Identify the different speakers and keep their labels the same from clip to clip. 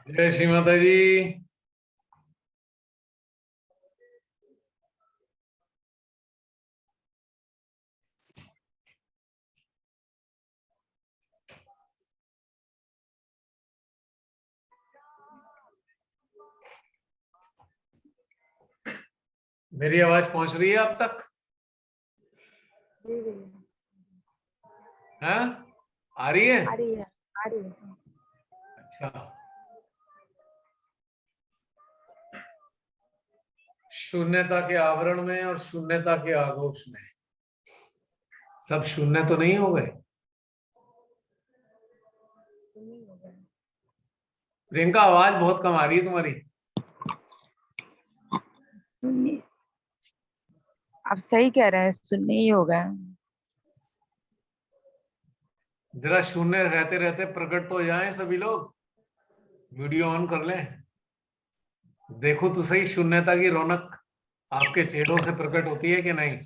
Speaker 1: जय श्री माता जी। मेरी आवाज पहुंच रही है अब तक? हाँ, आ रही है?
Speaker 2: आ रही है, आ रही है।
Speaker 1: अच्छा, शून्यता के आवरण में और शून्यता के आगोश में सब शून्य तो नहीं हो गए? प्रियंका, आवाज बहुत कम आ रही है तुम्हारी।
Speaker 2: सुनिए, आप सही कह रहे हैं, सुनने ही होगा।
Speaker 1: जरा शून्य रहते रहते प्रकट तो हो जाएं सभी लोग। वीडियो ऑन कर लें, देखो तो सही शून्यता की रौनक आपके चेहरों से प्रकट होती है कि नहीं।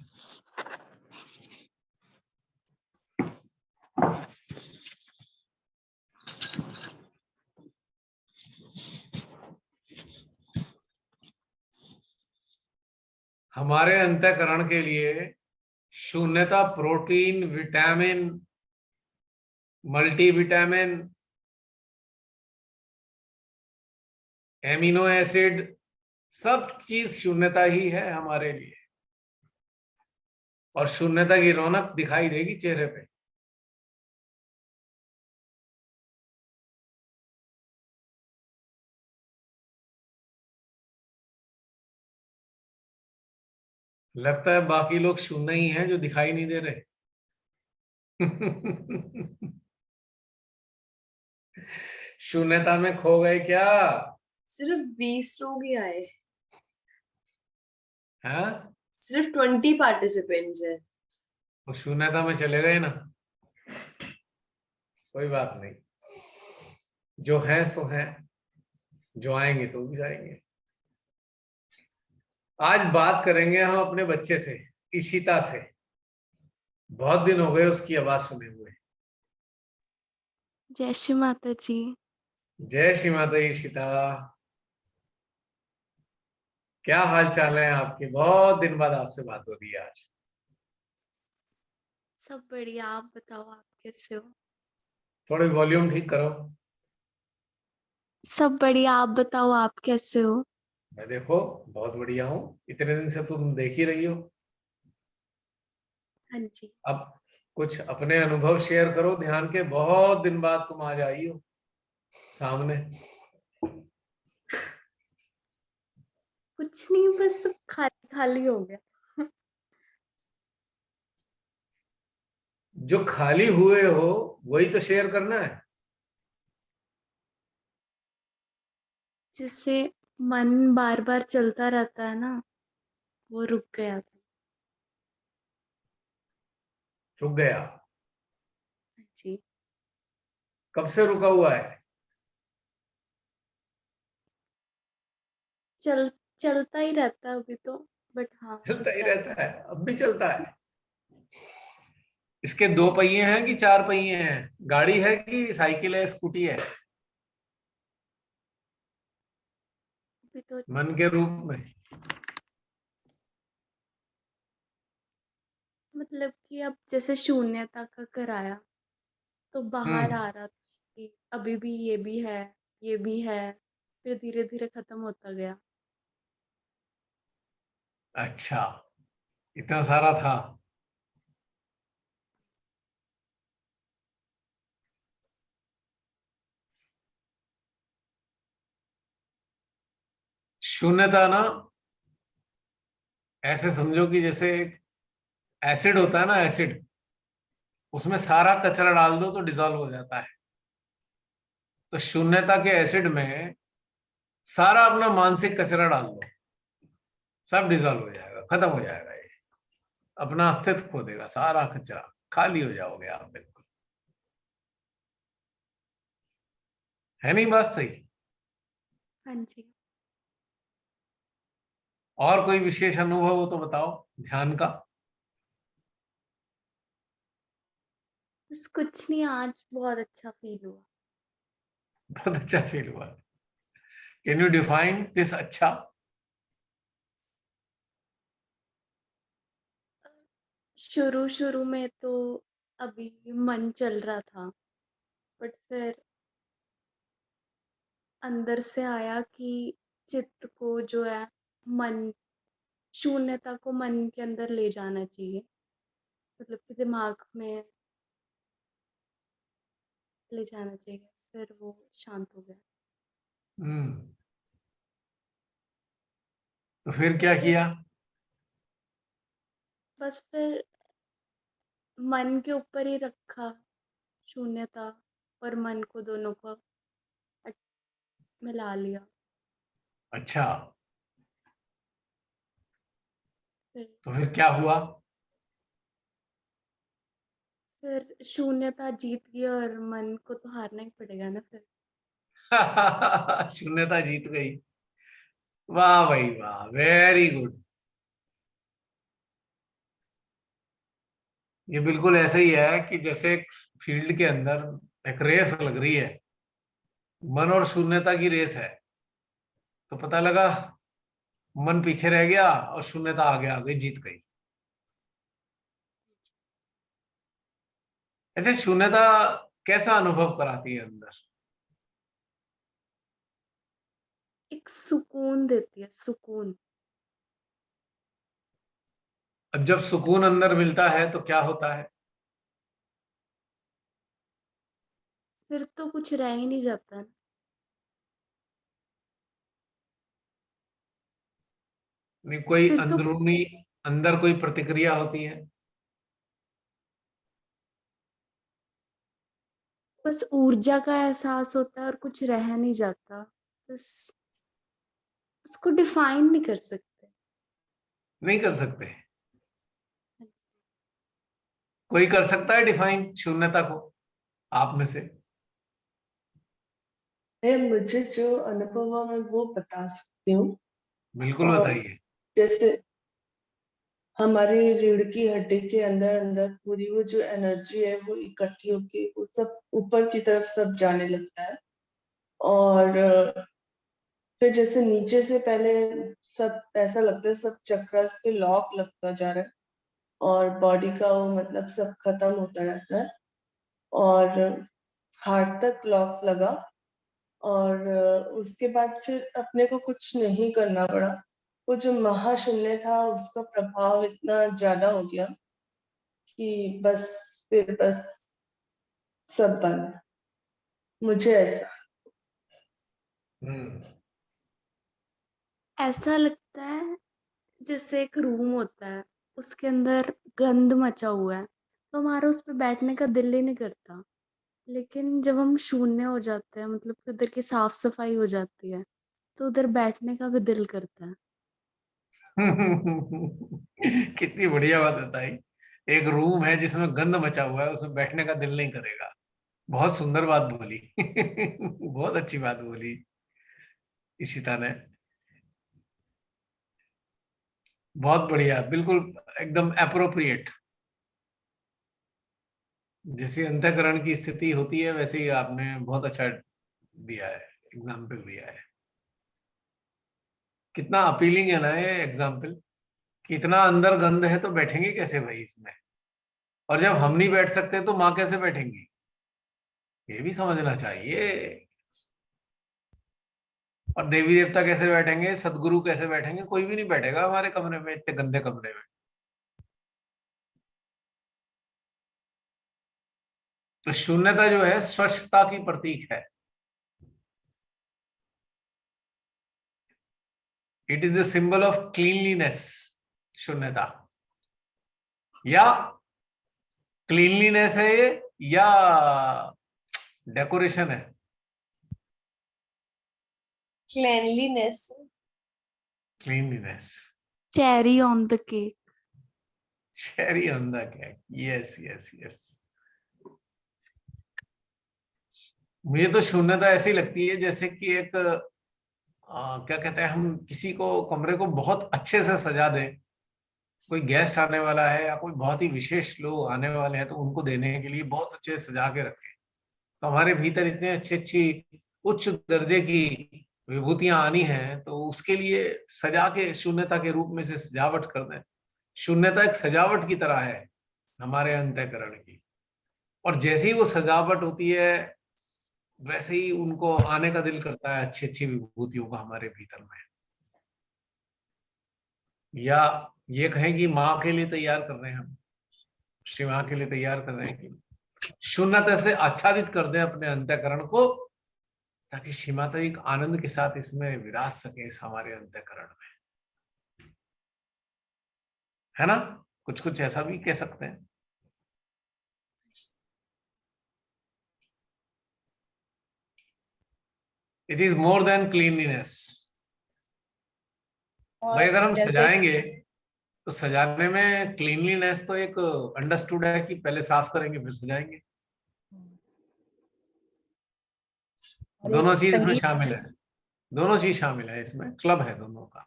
Speaker 1: हमारे अंतःकरण के लिए शून्यता protein, vitamin, multivitamin, amino acid, सब चीज शून्यता ही है हमारे लिए। और शून्यता की रौनक दिखाई देगी चेहरे पे। लगता है बाकी लोग शून्य ही हैं जो दिखाई नहीं दे रहे। शून्यता में खो गए क्या?
Speaker 3: सिर्फ 20 लोग ही आए।
Speaker 1: हाँ,
Speaker 3: सिर्फ 20 पार्टिसिपेंट्स है।
Speaker 1: वो शून्यता में चले गए ना, कोई बात नहीं, जो है सो है, जो आएंगे तो भी जाएंगे। आज बात करेंगे हम अपने बच्चे से, इशिता से। बहुत दिन हो गए उसकी आवाज सुने हुए।
Speaker 4: जय श्री माता जी।
Speaker 1: जय श्री माता इशिता, क्या हाल चाल है आपके? बहुत दिन बाद आपसे बात हो रही है आज।
Speaker 4: सब बढ़िया, आप बताओ आप कैसे हो?
Speaker 1: थोड़ी वॉल्यूम ठीक करो।
Speaker 4: सब बढ़िया, आप बताओ आप कैसे हो?
Speaker 1: मैं देखो बहुत बढ़िया हूँ, इतने दिन से तुम देख ही रही हो।
Speaker 4: हाँ जी।
Speaker 1: अब कुछ अपने अनुभव शेयर करो ध्यान के, बहुत दिन बाद तुम आज आई हो सामने।
Speaker 4: कुछ नहीं, बस सब खाली खाली हो गया।
Speaker 1: जो खाली हुए हो वही तो शेयर करना है।
Speaker 4: जिससे मन बार बार चलता रहता है ना, वो रुक गया था।
Speaker 1: रुक गया?
Speaker 4: हाँ जी।
Speaker 1: कब से रुका हुआ है?
Speaker 4: चलता ही रहता है अभी तो, बट हाँ
Speaker 1: चलता
Speaker 4: रुक
Speaker 1: ही
Speaker 4: जाता
Speaker 1: रहता है, अब भी चलता है। इसके दो पहिए हैं कि चार पहिए हैं? गाड़ी है कि साइकिल है, स्कूटी है?
Speaker 4: अभी तो।
Speaker 1: मन के रूप में।
Speaker 4: मतलब कि अब जैसे शून्यता का कराया तो बाहर आ रहा था कि अभी भी ये भी है, ये भी है, फिर धीरे धीरे खत्म होता गया।
Speaker 1: अच्छा, इतना सारा था। शून्यता ना, ऐसे समझो कि जैसे एसिड होता है ना, एसिड, उसमें सारा कचरा डाल दो तो डिजॉल्व हो जाता है। तो शून्यता के एसिड में सारा अपना मानसिक कचरा डाल दो, सब डिजॉल्व हो जाएगा, खत्म हो जाएगा। ये अपना अस्तित्व खो देगा, सारा कचरा खाली हो जाओगे आप बिल्कुल। है नहीं बात सही?
Speaker 4: हाँ जी।
Speaker 1: और कोई विशेष अनुभव हो तो बताओ ध्यान का।
Speaker 4: बस कुछ नहीं, आज बहुत अच्छा फील हुआ।
Speaker 1: बहुत अच्छा फील हुआ। कैन यू डिफाइन दिस अच्छा?
Speaker 4: शुरू शुरू में तो अभी मन चल रहा था, बट फिर अंदर से आया कि चित्त को जो है, मन, शून्यता को मन के अंदर ले जाना चाहिए, मतलब कि दिमाग में ले जाना चाहिए, फिर वो शांत हो गया।
Speaker 1: हम्म। तो फिर क्या
Speaker 4: बस फिर
Speaker 1: किया?
Speaker 4: बस फिर मन के ऊपर ही रखा, शून्यता और मन को, दोनों को अट- मिला लिया।
Speaker 1: अच्छा,
Speaker 4: फिर
Speaker 1: तो फिर क्या हुआ?
Speaker 4: फिर शून्यता जीत गई और मन को तो हारना ही पड़ेगा ना फिर।
Speaker 1: शून्यता जीत गई। वाह भाई वाह, वेरी गुड। ये बिल्कुल ऐसे ही है कि जैसे एक फील्ड के अंदर एक रेस लग रही है, मन और शून्यता की रेस है। तो पता लगा मन पीछे रह गया और शून्यता आगे आ गई, जीत गई। ऐसे शून्यता कैसा अनुभव कराती है अंदर?
Speaker 4: एक सुकून देती है, सुकून।
Speaker 1: अब जब सुकून अंदर मिलता है तो क्या होता है?
Speaker 4: फिर तो कुछ रह ही नहीं जाता ना।
Speaker 1: नहीं, कोई
Speaker 4: फिर तो
Speaker 1: अंदरूनी अंदर कोई प्रतिक्रिया होती है?
Speaker 4: बस ऊर्जा का एहसास होता है और कुछ रह नहीं जाता। बस उसको डिफाइन नहीं कर सकते।
Speaker 1: नहीं कर सकते।
Speaker 4: हाँ जी।
Speaker 1: कोई कर सकता है डिफाइन शून्यता को आप में से?
Speaker 5: मुझे जो अनुभव हुआ मैं वो बता सकती हूँ।
Speaker 1: बिल्कुल
Speaker 5: और
Speaker 1: बताइए।
Speaker 5: जैसे हमारी रीढ़ की हड्डी के अंदर अंदर पूरी वो जो एनर्जी है वो इकट्ठी होके वो सब ऊपर की तरफ सब जाने लगता है। और फिर जैसे नीचे से पहले सब ऐसा लगता है सब चक्रास पे लॉक लगता जा रहा है और बॉडी का वो मतलब सब खत्म होता रहता है और हार्ट तक लॉक लगा। और उसके बाद फिर अपने को कुछ नहीं करना पड़ा। वो जो महाशून्य था उसका प्रभाव इतना ज्यादा हो गया कि बस फिर बस सब बंद। मुझे ऐसा
Speaker 1: हम्म।
Speaker 4: ऐसा लगता है जैसे एक रूम होता है, उसके अंदर गंद मचा हुआ है, तो हमारा उस पे बैठने का दिल ही नहीं करता। लेकिन जब हम शून्य हो जाते हैं, मतलब कि उधर की साफ सफाई हो जाती है, तो उधर बैठने का भी दिल करता है।
Speaker 1: कितनी बढ़िया बात बताई। एक रूम है जिसमें गंद मचा हुआ है, उसमें बैठने का दिल नहीं करेगा। बहुत सुंदर बात बोली। बहुत अच्छी बात बोली इशिता ने। बहुत बढ़िया, बिल्कुल एकदम अप्रोप्रिएट। जैसी अंतःकरण की स्थिति होती है वैसे ही आपने बहुत अच्छा दिया है, एग्जाम्पल दिया है। कितना अपीलिंग है ना ये एग्जाम्पल। कितना अंदर गंद है तो बैठेंगे कैसे भाई इसमें? और जब हम नहीं बैठ सकते तो माँ कैसे बैठेंगी? ये भी समझना चाहिए। और देवी देवता कैसे बैठेंगे, सदगुरु कैसे बैठेंगे? कोई भी नहीं बैठेगा हमारे कमरे में, इतने गंदे कमरे में। तो शून्यता जो है स्वच्छता की प्रतीक है। It is the symbol of cleanliness. शून्यता या क्लीनलीनेस है ये, या डेकोरेशन है?
Speaker 3: Cleanliness.
Speaker 1: Cleanliness.
Speaker 4: Cherry on the cake.
Speaker 1: Cherry on the cake. Yes yes yes. मुझे तो शून्यता ऐसी लगती है जैसे कि एक क्या कहते हैं, हम किसी को कमरे को बहुत अच्छे से सजा दें, कोई गेस्ट आने वाला है या कोई बहुत ही विशेष लोग आने वाले हैं तो उनको देने के लिए बहुत अच्छे से सजा के रखें, तो हमारे भीतर इतने अच्छी अच्छी उच्च दर्जे की विभूतियां आनी हैं, तो उसके लिए सजा के शून्यता के रूप में से सजावट कर दें। शून्यता एक सजावट की तरह है हमारे अंतःकरण की, और जैसे ही वो सजावट होती है वैसे ही उनको आने का दिल करता है, अच्छी अच्छी विभूतियों का हमारे भीतर में। या ये कहें कि माँ के लिए तैयार कर रहे हैं, हम श्री माँ के लिए तैयार कर रहे हैं कि शून्यता से आच्छादित कर दें अपने अंतःकरण को, ताकि श्री माता एक आनंद के साथ इसमें विराज सके, इस हमारे अंतःकरण में, है ना। कुछ कुछ ऐसा भी कह सकते हैं। It is more than cleanliness. भाई अगर हम
Speaker 2: जैसे
Speaker 1: सजाएंगे तो सजाने में क्लीनलीनेस तो एक अंडरस्टूड है कि पहले साफ करेंगे फिर सजाएंगे,
Speaker 2: और
Speaker 1: दोनों
Speaker 2: एक
Speaker 1: चीज इसमें
Speaker 2: संगीत,
Speaker 1: शामिल है, दोनों चीज शामिल है इसमें, क्लब है दोनों का।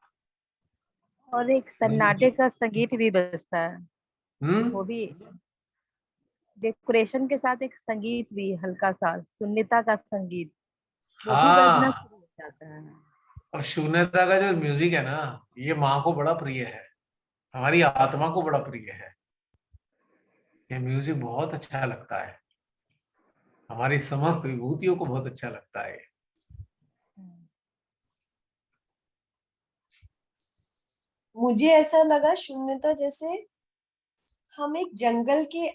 Speaker 2: और एक सन्नाटे का संगीत भी बजता है, वो
Speaker 1: हम्म।
Speaker 2: भी डेकोरेशन के साथ एक संगीत भी, हल्का सा शून्यता का संगीत, वो भी बजना
Speaker 1: हाँ,
Speaker 2: शुरू हो जाता है।
Speaker 1: और शून्यता का जो म्यूजिक है ना, ये माँ को बड़ा प्रिय है, हमारी आत्मा को बड़ा प्रिय है। ये म्यूजिक बहुत अच्छा लगता है, हमारी समस्त विभूतियों को बहुत अच्छा लगता है।
Speaker 3: मुझे ऐसा लगा शून्यता जैसे हम एक जंगल के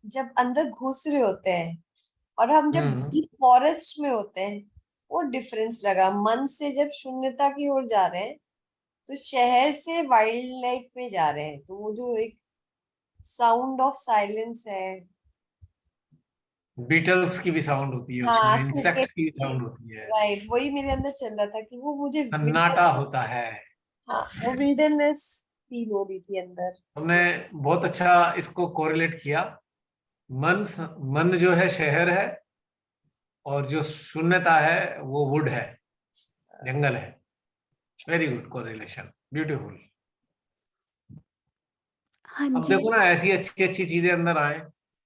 Speaker 3: जब अंदर घुस रहे होते हैं और हम जब
Speaker 1: हम्म।
Speaker 3: डीप फॉरेस्ट में होते हैं, वो डिफरेंस लगा। मन से जब शून्यता की ओर जा रहे हैं तो शहर से वाइल्ड लाइफ में जा रहे हैं, तो वो जो एक साउंड ऑफ साइलेंस है।
Speaker 1: बीटल्स की भी साउंड होती है
Speaker 3: हाँ,
Speaker 1: उसमें, इंसेक्ट
Speaker 3: क्रिकेट
Speaker 1: की
Speaker 3: की,
Speaker 1: साउंड होती है,
Speaker 3: राइट, वही मेरे अंदर चल रहा था कि वो मुझे
Speaker 1: सन्नाटा होता है।
Speaker 3: हाँ, वो विल्डरनेस फील हो रही थी अंदर।
Speaker 1: हमने बहुत अच्छा इसको कोरिलेट किया। मन मन जो है शहर है, और जो शून्यता है वो वुड है, जंगल है। Very good correlation, beautiful.
Speaker 4: हाँ
Speaker 1: अब
Speaker 4: जी।
Speaker 1: देखो ना, ऐसी अच्छी अच्छी चीजें अंदर आए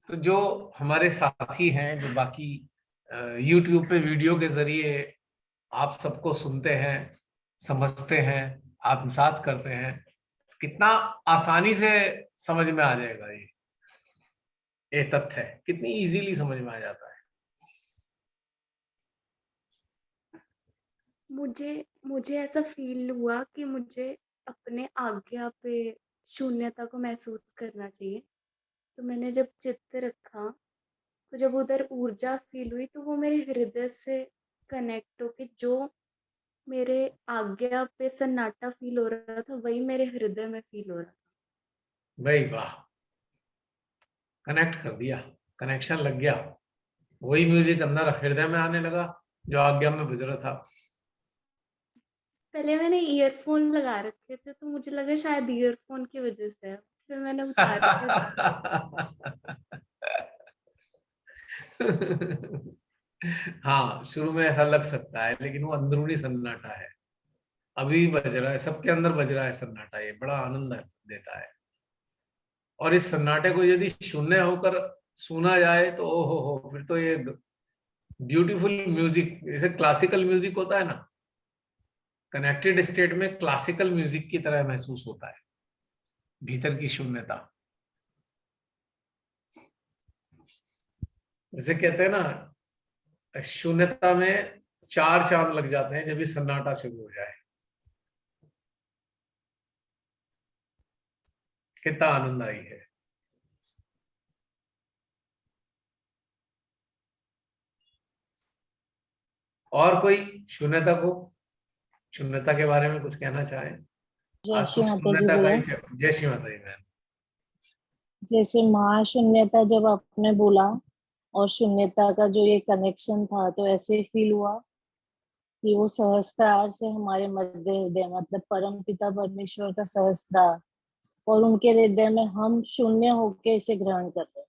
Speaker 1: तो जो हमारे साथी हैं, जो बाकी यूट्यूब पे वीडियो के जरिए आप सबको सुनते हैं, समझते हैं, आत्मसात करते हैं, कितना आसानी से समझ में आ जाएगा ये तथ्य है, कितनी इजीली समझ में आ जाता है।
Speaker 4: मुझे मुझे ऐसा फील हुआ कि मुझे अपने आज्ञा पे शून्यता को महसूस करना चाहिए। तो मैंने जब चित्त रखा, तो जब उधर ऊर्जा फील हुई, तो वो मेरे हृदय से कनेक्ट होके जो मेरे आज्ञा पे सन्नाटा फील हो रहा था, वही मेरे हृदय में फील हो रहा था।
Speaker 1: भाई वाह, कनेक्ट कर दिया, कनेक्शन लग गया, वही म्यूजिक अंदर हृदय में आने लगा जो आज्ञा में बज रहा था।
Speaker 4: पहले मैंने ईयरफोन लगा रखे थे, तो मुझे लगा शायद ईयरफोन की वजह से है। फिर मैंने उतार के
Speaker 1: हाँ, शुरू में ऐसा लग सकता है, लेकिन वो अंदरूनी सन्नाटा है, अभी भी बज रहा है, सबके अंदर बज रहा है सन्नाटा, ये बड़ा आनंद देता है। और इस सन्नाटे को यदि शून्य होकर सुना जाए तो ओहो हो, फिर तो ये ब्यूटीफुल म्यूजिक, जैसे क्लासिकल म्यूजिक होता है ना, कनेक्टेड स्टेट में क्लासिकल म्यूजिक की तरह महसूस होता है भीतर की शून्यता। जैसे कहते हैं ना, शून्यता में चार चांद लग जाते हैं जब ये सन्नाटा शुरू हो जाए, कितना आनंद आई है। और कोई शून्यता को, शून्यता के बारे में कुछ कहना चाहे?
Speaker 6: जय
Speaker 1: आज तो
Speaker 6: श्री माता जी
Speaker 1: शून्यता का
Speaker 6: भैया।
Speaker 1: ही जय श्री माता दी बहन।
Speaker 6: जैसे महाशून्यता जब आपने बोला और शून्यता का जो ये कनेक्शन था, तो ऐसे फील हुआ कि वो सहस्त्रार से हमारे मध्य हृदय, मतलब परम पिता परमेश्वर का सहस्त्रार, और उनके हृदय में हम शून्य होके इसे ग्रहण कर रहे हैं।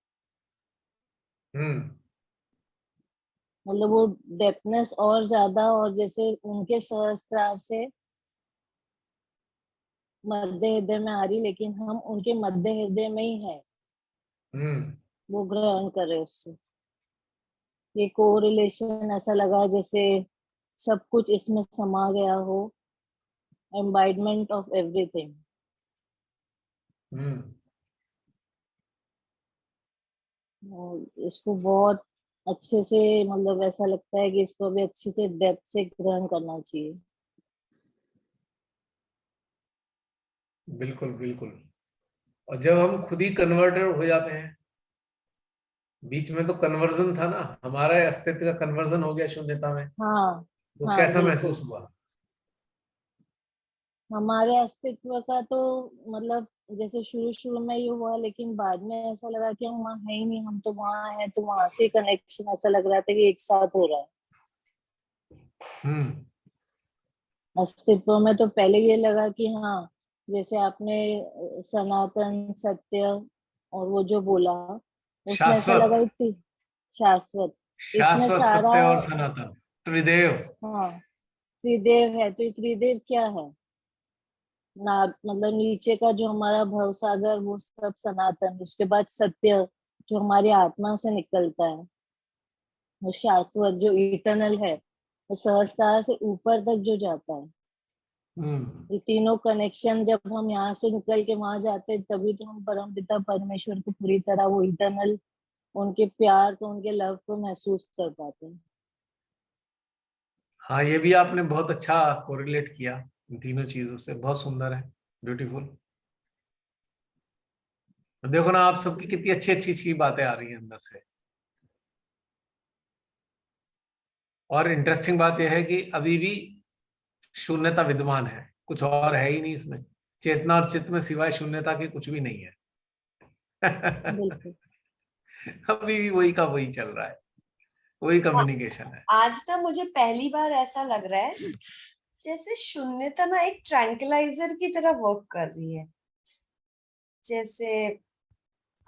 Speaker 1: हम्म।
Speaker 6: मतलब वो डेप्थनेस और ज्यादा, और जैसे उनके सहस्त्रार से मध्य हृदय में आ रही, लेकिन हम उनके मध्य हृदय में ही है,
Speaker 1: हम्म।
Speaker 6: वो ग्रहण कर रहे उससे। ये कोरिलेशन ऐसा लगा जैसे सब कुछ इसमें समा गया हो, एम्बाइडमेंट ऑफ एवरीथिंग।
Speaker 1: हम्म।
Speaker 6: इसको बहुत अच्छे से, मतलब ऐसा लगता है कि इसको अभी अच्छे से डेप्थ से ग्रहण करना चाहिए।
Speaker 1: बिल्कुल बिल्कुल। और जब हम खुद ही कन्वर्टर हो जाते हैं, बीच में तो कन्वर्जन था ना, हमारा अस्तित्व का कन्वर्जन हो गया शून्यता में,
Speaker 6: हाँ
Speaker 1: तो
Speaker 6: हाँ,
Speaker 1: कैसा
Speaker 6: बिल्कुल।
Speaker 1: महसूस हुआ?
Speaker 6: हमारे अस्तित्व का तो मतलब जैसे शुरू शुरू में ये हुआ, लेकिन बाद में ऐसा लगा कि हम वहाँ है ही नहीं, हम तो वहाँ है, तो वहां से कनेक्शन ऐसा लग रहा था कि एक साथ हो रहा है।
Speaker 1: हम्म।
Speaker 6: अस्तित्व में तो पहले ये लगा कि हाँ, जैसे आपने सनातन सत्य और वो जो बोला, उसमें ऐसा
Speaker 1: शाश्वत।
Speaker 6: लगा इतनी शाश्वत, इसमें
Speaker 1: शाश्वत
Speaker 6: सारा।
Speaker 1: सत्य और सनातन, त्रिदेव।
Speaker 6: हाँ, त्रिदेव है, तो ये त्रिदेव क्या है ना, मतलब नीचे का जो हमारा भव सागर वो सब सनातन, उसके बाद सत्य जो हमारी आत्मा से निकलता है, वो शाश्वत जो इटर्नल है, वो सहस्त्र से ऊपर तक जो जाता है।
Speaker 1: हम्म।
Speaker 6: ये तीनों कनेक्शन जब हम यहाँ से निकल के वहां जाते हैं, तभी तो हम परमपिता परमेश्वर को पूरी तरह वो इटर्नल, उनके प्यार को, उनके लव को महसूस कर पाते हैं।
Speaker 1: हाँ, ये भी आपने बहुत अच्छा कोरिलेट किया इन तीनों चीजों से, बहुत सुंदर है, ब्यूटीफुल। देखो ना, आप सबकी कितनी अच्छी अच्छी अच्छी बातें आ रही हैं अंदर से। और इंटरेस्टिंग बात यह है कि अभी भी शून्यता विद्यमान है, कुछ और है ही नहीं इसमें। चेतना और चित्त में सिवाय शून्यता के कुछ भी नहीं है।
Speaker 6: बिल्कुल।
Speaker 1: अभी भी वही का वही चल रहा है, वही कम्युनिकेशन है।
Speaker 3: आज ना मुझे पहली बार ऐसा लग रहा है जैसे शून्यता ना एक ट्रैंक्विलाइजर की तरह वर्क कर रही है। जैसे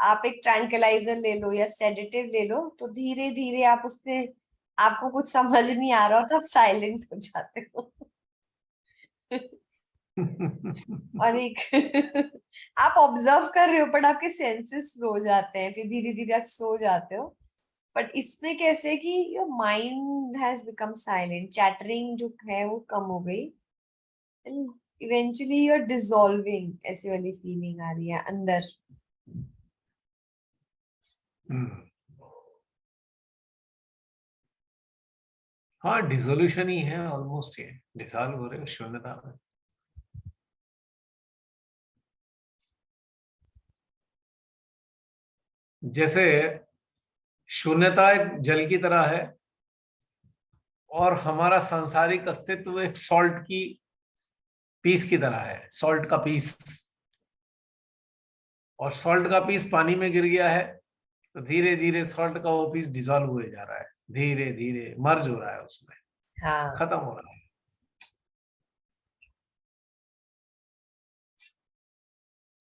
Speaker 3: आप एक ट्रैंक्विलाइजर ले लो या सेडेटिव ले लो, तो धीरे धीरे आप उसमें, आपको कुछ समझ नहीं आ रहा हो तो आप साइलेंट हो जाते हो। और एक आप ऑब्जर्व कर रहे हो बट आपके सेंसेस स्लो हो जाते हैं, फिर धीरे धीरे आप सो जाते हो। बट इसमें कैसे कि your mind has become silent, chattering जो है वो कम हो गई, and eventually you are dissolving, ऐसी वाली फीलिंग आ रही है अंदर।
Speaker 1: हम्म। हाँ, डिसोल्यूशन ही है ऑलमोस्ट, ये डिसॉल्व हो रहे हो शून्यता में। जैसे शून्यता एक जल की तरह है, और हमारा सांसारिक अस्तित्व एक सॉल्ट की पीस की तरह है, सॉल्ट का पीस। और सॉल्ट का पीस पानी में गिर गया है, तो धीरे धीरे सॉल्ट का वो पीस डिसॉल्व हुए जा रहा है, धीरे धीरे मर्ज हो रहा है उसमें,
Speaker 3: हाँ,
Speaker 1: खत्म हो रहा है।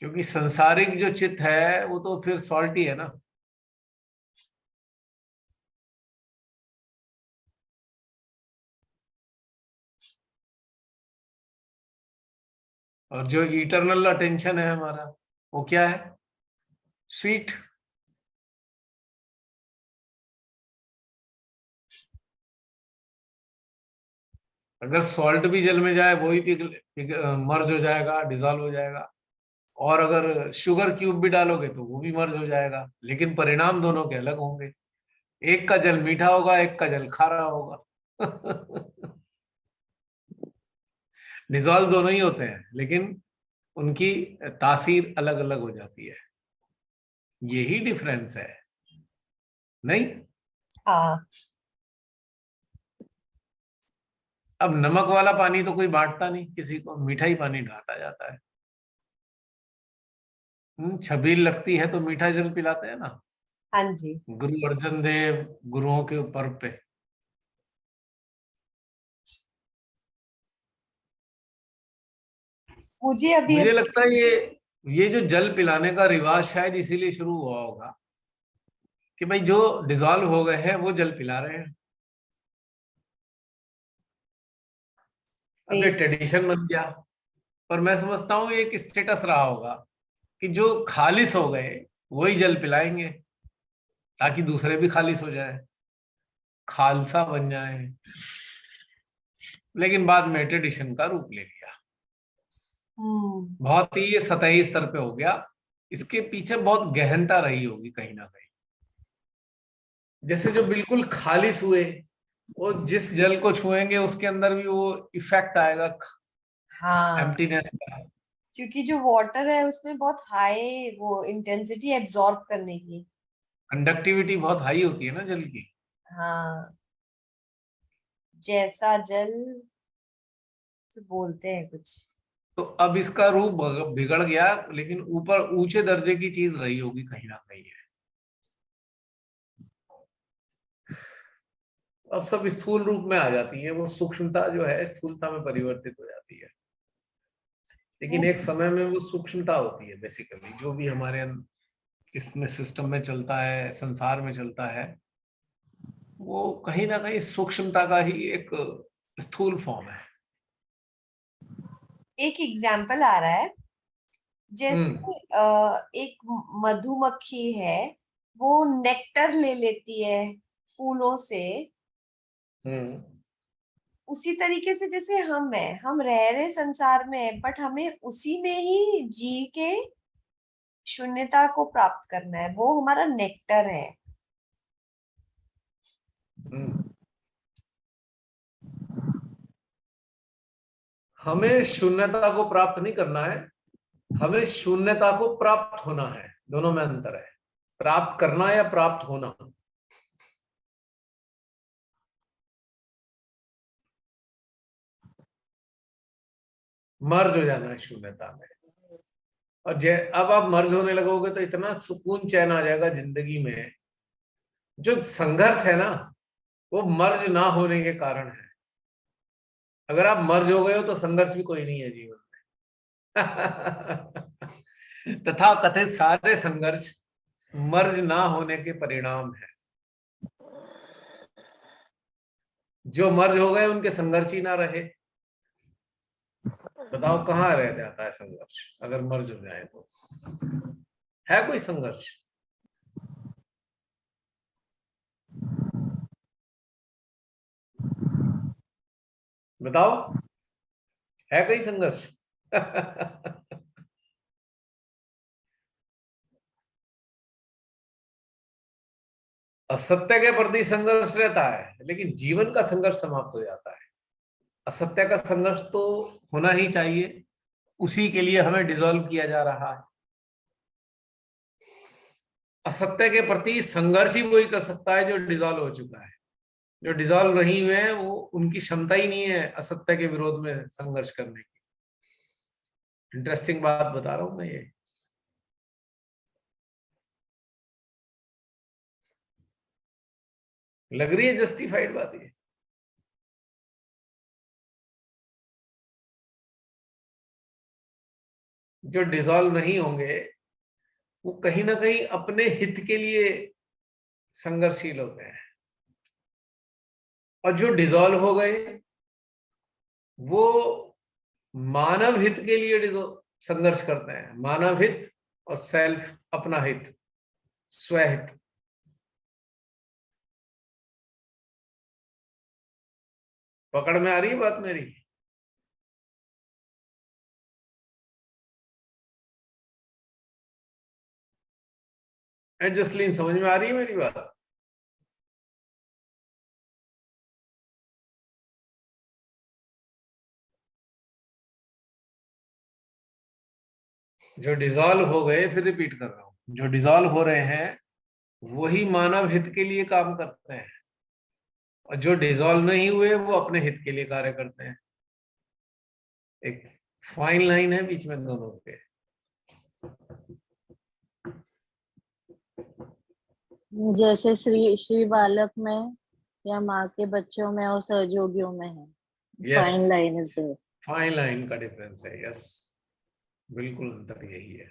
Speaker 1: क्योंकि संसारिक जो चित्त है वो तो फिर सॉल्ट ही है ना। और जो इटरनल अटेंशन है हमारा, वो क्या है? स्वीट। अगर सॉल्ट भी जल में जाए वो ही मर्ज हो जाएगा, डिसॉल्व हो जाएगा। और अगर शुगर क्यूब भी डालोगे तो वो भी मर्ज हो जाएगा, लेकिन परिणाम दोनों के अलग होंगे। एक का जल मीठा होगा, एक का जल खारा होगा। डिसॉल्व दोनों ही होते हैं, लेकिन उनकी तासीर अलग अलग हो जाती है। यही डिफरेंस है, नहीं?
Speaker 3: हाँ,
Speaker 1: अब नमक वाला पानी तो कोई बांटता नहीं किसी को, मीठा ही पानी बांटा जाता है। छबील लगती है तो मीठा जल पिलाते हैं ना,
Speaker 3: हाँ जी।
Speaker 1: गुरु अर्जन देव गुरुओं के पर्व पे।
Speaker 3: मुझे अभी
Speaker 1: मुझे
Speaker 3: अभी
Speaker 1: लगता है ये जो जल पिलाने का रिवाज शायद इसीलिए शुरू हुआ होगा कि भाई जो डिसॉल्व हो गए हैं वो जल पिला रहे हैं। अब ये ट्रेडिशन बन गया, पर मैं समझता हूँ ये एक स्टेटस रहा होगा कि जो खालिस हो गए वही जल पिलाएंगे ताकि दूसरे भी खालिस हो जाए, खालसा बन जाए। लेकिन बाद में ट्रेडिशन का रूप ले लिया, बहुत ही ये सतही स्तर पे हो गया। इसके पीछे बहुत गहनता रही होगी कहीं ना कहीं। जैसे जो बिल्कुल खालिस हुए, वो जिस जल को छुएंगे उसके अंदर भी वो इफेक्ट आएगा
Speaker 3: हाँ,
Speaker 1: एम्प्टीनेस का।
Speaker 3: क्योंकि जो वाटर है उसमें बहुत हाई वो इंटेंसिटी एब्जॉर्ब करने की।
Speaker 1: कंडक्टिविटी बहुत हाई होती है ना जल की।
Speaker 3: हाँ, जैसा जल तो बोलते हैं कुछ।
Speaker 1: तो अब इसका रूप बिगड़ गया, लेकिन ऊपर ऊंचे दर्जे की चीज रही होगी कहीं ना कहीं है। अब सब स्थूल रूप में आ जाती है, वो सूक्ष्मता जो है स्थूलता में परिवर्तित हो जाती है। लेकिन एक समय में वो सूक्ष्मता होती है बेसिकली, जो भी हमारे इसमें सिस्टम में चलता है, संसार में चलता है, वो कहीं ना कहीं सूक्ष्मता का ही एक स्थूल फॉर्म है।
Speaker 3: एक एग्जाम्पल आ रहा है, जैसे एक मधुमक्खी है, वो नेक्टर ले लेती है फूलों से। उसी तरीके से जैसे हम रह रहे संसार में, बट हमें उसी में ही जी के शून्यता को प्राप्त करना है, वो हमारा नेक्टर है।
Speaker 1: हमें शून्यता को प्राप्त नहीं करना है, हमें शून्यता को प्राप्त होना है। दोनों में अंतर है, प्राप्त करना या प्राप्त होना। मर्ज हो जाना है शून्यता में। और अब आप मर्ज होने लगोगे तो इतना सुकून चैन आ जाएगा जिंदगी में। जो संघर्ष है ना, वो मर्ज ना होने के कारण है। अगर आप मर्ज हो गए हो तो संघर्ष भी कोई नहीं है जीवन में। तथा कथित सारे संघर्ष मर्ज ना होने के परिणाम है। जो मर्ज हो गए उनके संघर्ष ही ना रहे, बताओ कहाँ रह जाता है संघर्ष अगर मर्ज हो जाए तो? है कोई संघर्ष? बताओ, है कोई संघर्ष? असत्य के प्रति संघर्ष रहता है, लेकिन जीवन का संघर्ष समाप्त हो जाता है। असत्य का संघर्ष तो होना ही चाहिए, उसी के लिए हमें डिसॉल्व किया जा रहा है। असत्य के प्रति संघर्ष ही वही कर सकता है जो डिसॉल्व हो चुका है। जो डिसॉल्व नहीं हुए हैं वो, उनकी क्षमता ही नहीं है असत्य के विरोध में संघर्ष करने की। इंटरेस्टिंग बात बता रहा हूं मैं ये। लग रही है जस्टिफाइड बात ये? जो डिसॉल्व नहीं होंगे वो कहीं ना कहीं अपने हित के लिए संघर्षशील होते हैं, और जो डिसॉल्व हो गए वो मानव हित के लिए संघर्ष करते हैं। मानव हित और सेल्फ, अपना हित, स्वहित। पकड़ में आ रही है बात मेरी? जसलीन, समझ में आ रही है मेरी बात? जो डिसॉल्व हो गए, फिर रिपीट कर रहा हूं, जो डिसॉल्व हो रहे हैं वही मानव हित के लिए काम करते हैं, और जो डिसॉल्व नहीं हुए वो अपने हित के लिए कार्य करते हैं। एक फाइन लाइन है बीच में दोनों के।
Speaker 6: जैसे श्री बालक में या माँ के बच्चों में और सहयोगियों में है, fine line is there.
Speaker 1: Fine line का डिफरेंस है, यस, बिल्कुल अंतर यही है।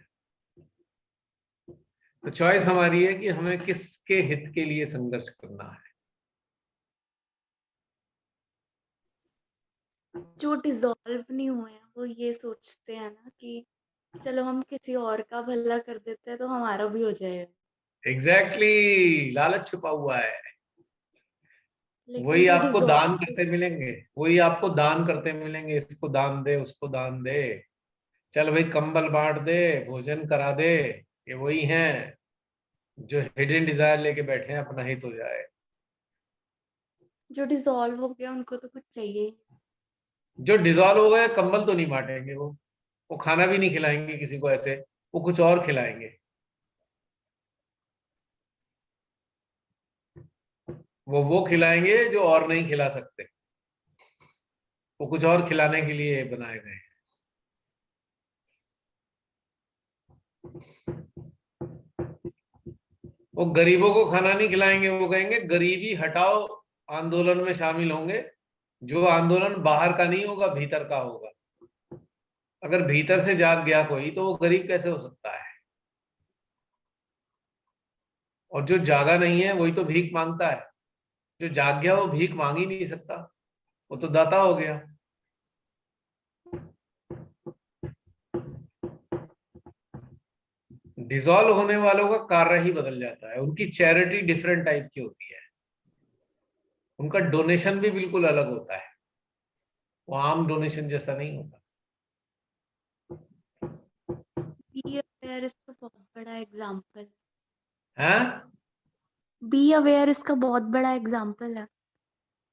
Speaker 1: तो चॉइस हमारी है कि हमें किसके हित के लिए संघर्ष करना है।
Speaker 4: जो डिसॉल्व नहीं हुए हैं वो ये सोचते हैं ना कि चलो हम किसी और का भला कर देते हैं तो हमारा भी हो जाएगा।
Speaker 1: एग्जैक्टली, लालच छुपा हुआ है।
Speaker 4: लेकिन
Speaker 1: वही
Speaker 4: जो
Speaker 1: आपको दान
Speaker 4: डिसॉल्व,
Speaker 1: करते मिलेंगे, वही आपको दान करते मिलेंगे, इसको दान दे, उसको दान दे, चल भाई कंबल बांट दे, भोजन करा दे। ये वही हैं जो हिडन डिजायर लेके बैठे हैं अपना हित हो जाए।
Speaker 4: जो डिसॉल्व हो गया उनको तो कुछ चाहिए ही नहीं।
Speaker 1: जो डिजॉल्व हो गए कंबल तो नहीं बांटेंगे, वो खाना भी नहीं खिलाएंगे किसी को ऐसे, वो कुछ और खिलाएंगे। वो खिलाएंगे जो और नहीं खिला सकते, वो कुछ और खिलाने के लिए बनाए गए हैं। वो गरीबों को खाना नहीं खिलाएंगे, वो कहेंगे गरीबी हटाओ, आंदोलन में शामिल होंगे। जो आंदोलन बाहर का नहीं होगा, भीतर का होगा। अगर भीतर से जाग गया कोई तो वो गरीब कैसे हो सकता है? और जो जागा नहीं है वही तो भीख मांगता है। जो जाग गया वो भीख मांग ही नहीं सकता, वो तो दाता हो गया। डिसॉल्व होने वालों का कार्य ही बदल जाता है, उनकी चैरिटी डिफरेंट टाइप की होती है, उनका डोनेशन भी बिल्कुल अलग होता है, वो आम डोनेशन जैसा नहीं होता।
Speaker 4: बी अवेयर इसका बहुत बड़ा एग्जाम्पल
Speaker 1: हैं?
Speaker 4: बी अवेयर इसका बहुत बड़ा एग्जाम्पल है।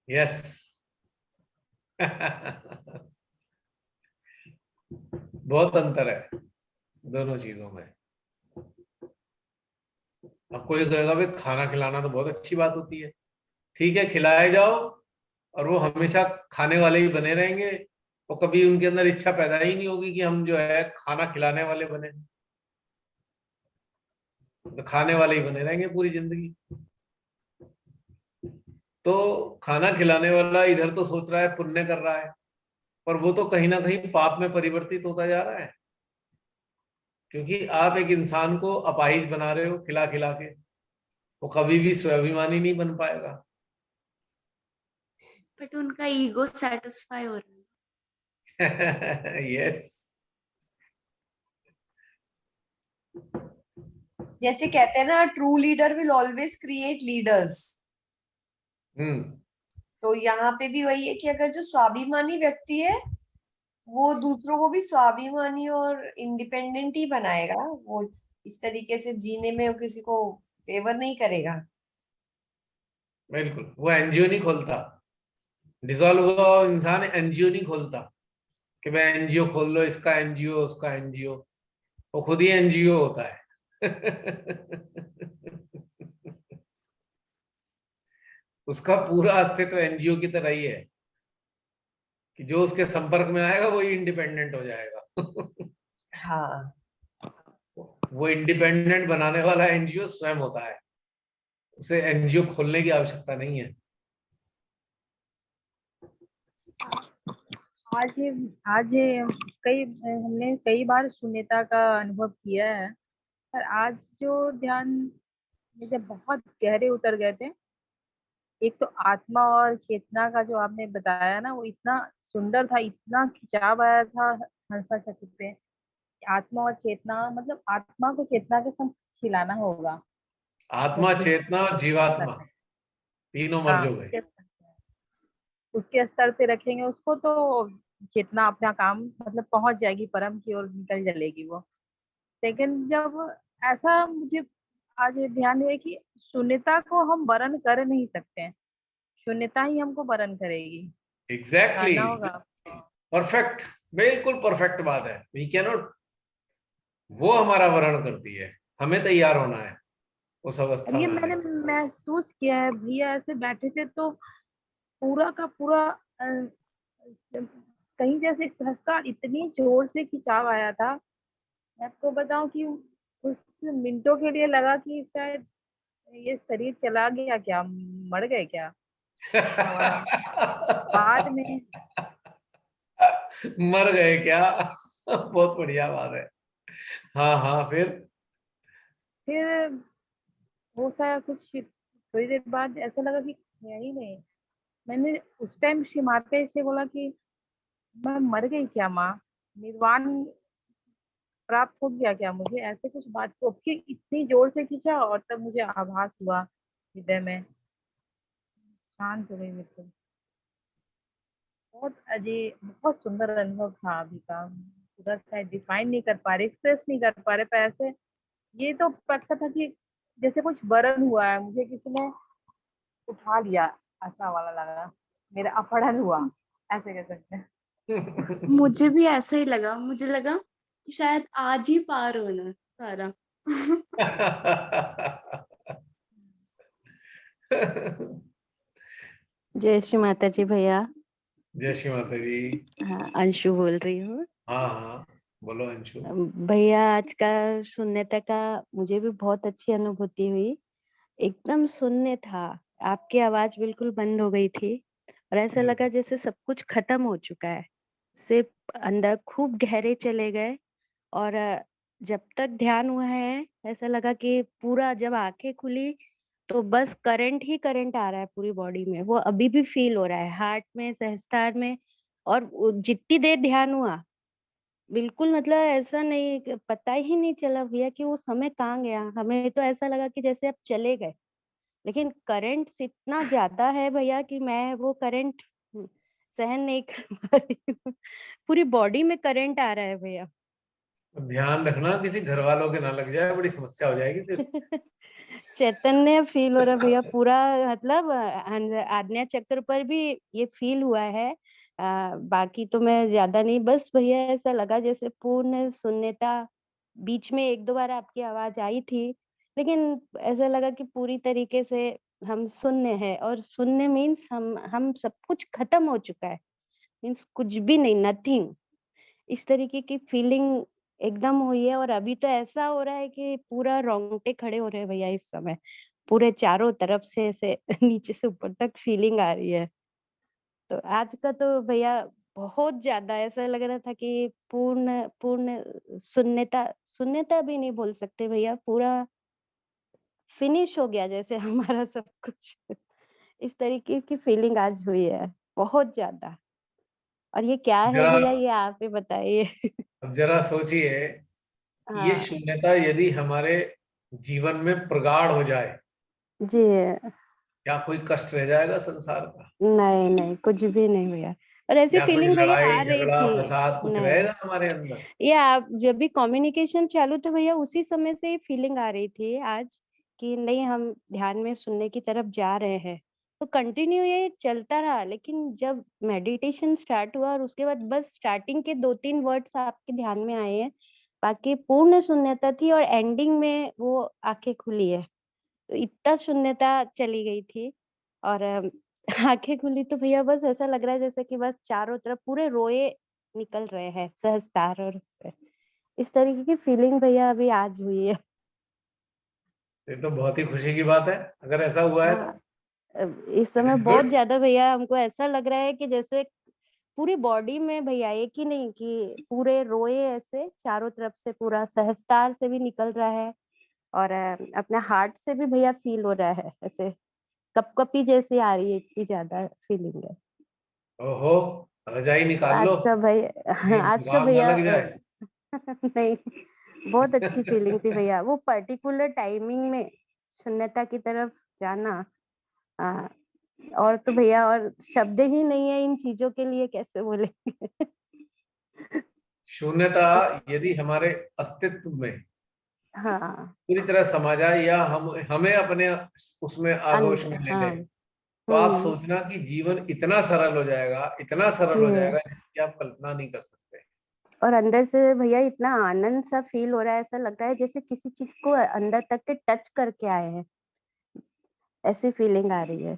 Speaker 1: यस। बहुत अंतर है दोनों चीजों में। अब कोई कहेगा भाई खाना खिलाना तो बहुत अच्छी बात होती है, ठीक है खिलाए जाओ, और वो हमेशा खाने वाले ही बने रहेंगे, और कभी उनके अंदर इच्छा पैदा ही नहीं होगी कि हम जो है खाना खिलाने वाले बने, तो खाने वाले ही बने रहेंगे पूरी जिंदगी। तो खाना खिलाने वाला इधर तो सोच रहा है पुण्य कर रहा है, पर वो तो कहीं ना कहीं पाप में परिवर्तित होता जा रहा है, क्योंकि आप एक इंसान को अपाहिज बना रहे हो खिला खिला के, वो कभी भी स्वाभिमानी नहीं बन पाएगा।
Speaker 4: बट उनका ईगो सेटिस्फाई हो रहा है।
Speaker 1: यस।
Speaker 3: जैसे कहते हैं ना, true leader will always create leaders.
Speaker 1: Hmm.
Speaker 3: तो यहाँ पे भी वही है कि अगर जो स्वाभिमानी व्यक्ति है वो दूसरों को भी स्वाभिमानी और इंडिपेंडेंट ही बनाएगा, वो इस तरीके से जीने में वो किसी को फेवर नहीं करेगा।
Speaker 1: बिल्कुल, वो एनजीओ नहीं खोलता, डिसॉल्व हुआ इंसान एनजीओ नहीं खोलता कि भाई एनजीओ खोल लो, इसका एनजीओ उसका एनजीओ, वो खुद ही एनजीओ होता है। उसका पूरा अस्तित्व एनजीओ की तरह ही है कि जो उसके संपर्क में आएगा वही इंडिपेंडेंट हो जाएगा।
Speaker 3: हाँ,
Speaker 1: वो इंडिपेंडेंट बनाने वाला एनजीओ स्वयं होता है, उसे एनजीओ खोलने की आवश्यकता नहीं है।
Speaker 2: आज ये हमने कई बार शून्यता का अनुभव किया है, पर आज जो ध्यान में जब बहुत गहरे उतर गए थे, एक तो आत्मा और चेतना का जो आपने बताया ना, वो इतना सुंदर था, इतना खिंचाव आया था हंसा चक्र पे। आत्मा और चेतना, मतलब आत्मा को चेतना के संग खिलाना होगा।
Speaker 1: आत्मा,
Speaker 2: जब
Speaker 1: चेतना और जीवात्मा
Speaker 2: करते हैं,
Speaker 1: तीनों मर्ज
Speaker 2: हाँ,
Speaker 1: हो गए।
Speaker 2: उसके स्तर पे रखेंगे उसको तो चेतना अपना काम मतलब पहुंच जाएगी, परम की ओर निकल चलेगी वो। लेकिन जब ऐसा मुझे आज ये ध्यान है कि शून्यता को हम वर्ण कर नहीं सकते हैं, शून्यता ही हमको वर्ण करेगी।
Speaker 1: एग्जैक्टली,
Speaker 2: जानना होगा।
Speaker 1: परफेक्ट, बिल्कुल परफेक्ट बात है। वी कैनॉट, वो हमारा वर्ण करती है, हमें तैयार होना है उस
Speaker 2: और
Speaker 1: अवस्था
Speaker 2: ये
Speaker 1: में आने
Speaker 2: मैंने
Speaker 1: के।
Speaker 2: महसूस किया है, भैया ऐसे बैठे थे तो पूरा का पूरा कहीं जैसे सहसा इतनी जोर से खिंचाव आया था। मैं आपको बताऊं कि कुछ मिनटों के लिए लगा कि शायद ये शरीर चला गया क्या, मर गए क्या। और बाद में
Speaker 1: मर गए क्या? बहुत बढ़िया बात है। हाँ हाँ, फिर?
Speaker 2: फिर वो सा कुछ थोड़ी देर बाद ऐसा लगा कि है ही नहीं। मैंने उस टाइम शिमाते से बोला कि मैं मर गई क्या माँ, निर्वाण प्राप्त हो गया क्या मुझे, ऐसे कुछ बात को कि इतनी जोर से खींचा और तब मुझे आभास हुआ हृदय में, शांत हो गई बिल्कुल। बहुत अजीब, बहुत सुंदर अनुभव था अभी का। पूरा शायद डिफाइन नहीं कर पा रहे, एक्सप्रेस नहीं कर पा रहे, पर ऐसे ये तो लगता था कि जैसे कुछ बरन हुआ है, मुझे किसी ने उठा लिया, ऐसा वाला लगा, मेरा अपहरण हुआ, ऐसे कह सकते हैं।
Speaker 4: मुझे भी ऐसा ही लगा, मुझे लगा कि शायद आज ही पार होना सारा।
Speaker 7: जय श्री माता जी भैया।
Speaker 1: जय श्री माता जी।
Speaker 7: हाँ, अंशु बोल रही हूँ।
Speaker 1: हाँ हाँ, बोलो अंशु।
Speaker 7: भैया आज का सुनने तक का मुझे भी बहुत अच्छी अनुभूति हुई। एकदम शून्य था, आपकी आवाज बिल्कुल बंद हो गई थी और ऐसा लगा जैसे सब कुछ खत्म हो चुका है। सिर्फ अंदर खूब गहरे चले गए और जब तक ध्यान हुआ है ऐसा लगा कि पूरा जब आंखें खुली तो बस करंट ही करंट आ रहा है पूरी बॉडी में। वो अभी भी फील हो रहा है हार्ट में, सहस्त्रार में। और जितनी देर ध्यान हुआ बिल्कुल मतलब ऐसा नहीं, पता ही नहीं चला भैया कि वो समय कहाँ गया। हमें तो ऐसा लगा कि जैसे अब चले गए, लेकिन करंट इतना ज्यादा है भैया कि मैं वो करंट सहन नहीं कर पा रही हूँ। पूरी बॉडी में करंट आ रहा है भैया।
Speaker 1: ध्यान रखना किसी घर वालों के ना लग जाए, बड़ी समस्या हो जाएगी फिर।
Speaker 7: चैतन्य फील हो रहा है भैया पूरा, मतलब आज्ञा चक्र पर भी ये फील हुआ है। बाकी तो मैं ज्यादा नहीं, बस भैया ऐसा लगा जैसे पूर्ण शून्यता। बीच में एक दो बार आपकी आवाज आई थी, लेकिन ऐसा लगा कि पूरी तरीके से हम शून्य है। और शून्य मीन्स हम सब कुछ खत्म हो चुका है, मीन्स कुछ भी नहीं, नथिंग। इस तरीके की फीलिंग एकदम हुई है। और अभी तो ऐसा हो रहा है कि पूरा रोंगटे खड़े हो रहे हैं भैया इस समय। पूरे चारों तरफ से ऐसे नीचे से ऊपर तक फीलिंग आ रही है। तो आज का तो भैया बहुत ज्यादा ऐसा लग रहा था कि पूर्ण पूर्ण शून्यता, शून्यता भी नहीं बोल सकते भैया, पूरा फिनिश हो गया जैसे हमारा सब कुछ। इस तरीके की फीलिंग आज हुई है बहुत ज्यादा। और ये क्या है
Speaker 1: जरा
Speaker 7: भैया, ये आप ही बताइए।
Speaker 1: अब जरा सोचिए, ये
Speaker 7: हाँ
Speaker 1: शून्यता यदि हमारे जीवन में प्रगाढ़ हो जाए,
Speaker 7: जी।
Speaker 1: क्या कोई कष्ट रह जाएगा संसार का?
Speaker 7: नहीं नहीं, कुछ भी नहीं भैया। और ऐसी
Speaker 1: या कोई
Speaker 7: फीलिंग भैया आ
Speaker 1: लड़ाई
Speaker 7: रही
Speaker 1: झगड़ा
Speaker 7: थी।
Speaker 1: फसाद कुछ
Speaker 7: नहीं,
Speaker 1: रहेगा हमारे अंदर?
Speaker 7: ये आप जब भी कम्युनिकेशन चालू था भैया उसी समय से फीलिंग आ रही थी आज कि नहीं, हम ध्यान में सुनने की तरफ जा रहे हैं। तो कंटिन्यू ये चलता रहा, लेकिन जब मेडिटेशन स्टार्ट हुआ और उसके बाद बस स्टार्टिंग के 2-3 वर्ड्स आपके ध्यान में आए हैं, बाकी पूर्ण शून्यता थी और एंडिंग में वो आंखें खुली है। तो इतना शून्यता चली गई थी। और आंखें खुली तो भैया बस ऐसा लग रहा है जैसे कि बस चारों तरफ पूरे रोए निकल रहे हैं सहस्त्रार। और इस तरीके की फीलिंग भैया अभी आज हुई है।
Speaker 1: ये तो बहुत ही खुशी की बात है, अगर ऐसा हुआ है तो।
Speaker 7: हाँ, इस
Speaker 1: इट
Speaker 7: समय
Speaker 1: इज
Speaker 7: बहुत
Speaker 1: गुड।
Speaker 7: ज्यादा भैया हमको ऐसा लग रहा है कि जैसे पूरी बॉडी में भैया, एक ही नहीं कि पूरे रोए ऐसे चारों तरफ से, पूरा सहस्त्रार से भी निकल रहा है। और अपने हार्ट से भी भैया फील हो रहा है, ऐसे कपकपी जैसी आ रही है, इतनी ज्यादा फीलिंग है।
Speaker 1: ओहो, रजाई
Speaker 7: तो
Speaker 1: निकाल लो,
Speaker 7: आज का भैया,
Speaker 1: कहीं
Speaker 7: आज का
Speaker 1: जुकाम ना
Speaker 7: भैया
Speaker 1: लग जाए।
Speaker 7: नहीं, बहुत अच्छी फीलिंग थी भैया। वो पर्टिकुलर टाइमिंग में शून्यता की तरफ जाना। आ, और तो भैया और शब्द ही नहीं है इन चीजों के लिए, कैसे बोलेंगे।
Speaker 1: शून्यता यदि हमारे अस्तित्व में
Speaker 7: हाँ
Speaker 1: पूरी तरह समा जाए या हम हमें अपने उसमें आगोश में ले
Speaker 7: हाँ।
Speaker 1: ले, तो आप सोचना कि जीवन इतना सरल हो जाएगा, इतना सरल हो
Speaker 7: जी।
Speaker 1: जाएगा जिसकी आप कल्पना नहीं कर सकते।
Speaker 7: और अंदर से भैया इतना आनंद सा फील हो रहा है, ऐसा लग रहा है जैसे किसी चीज को अंदर तक के टच करके आए हैं, ऐसी फीलिंग आ रही है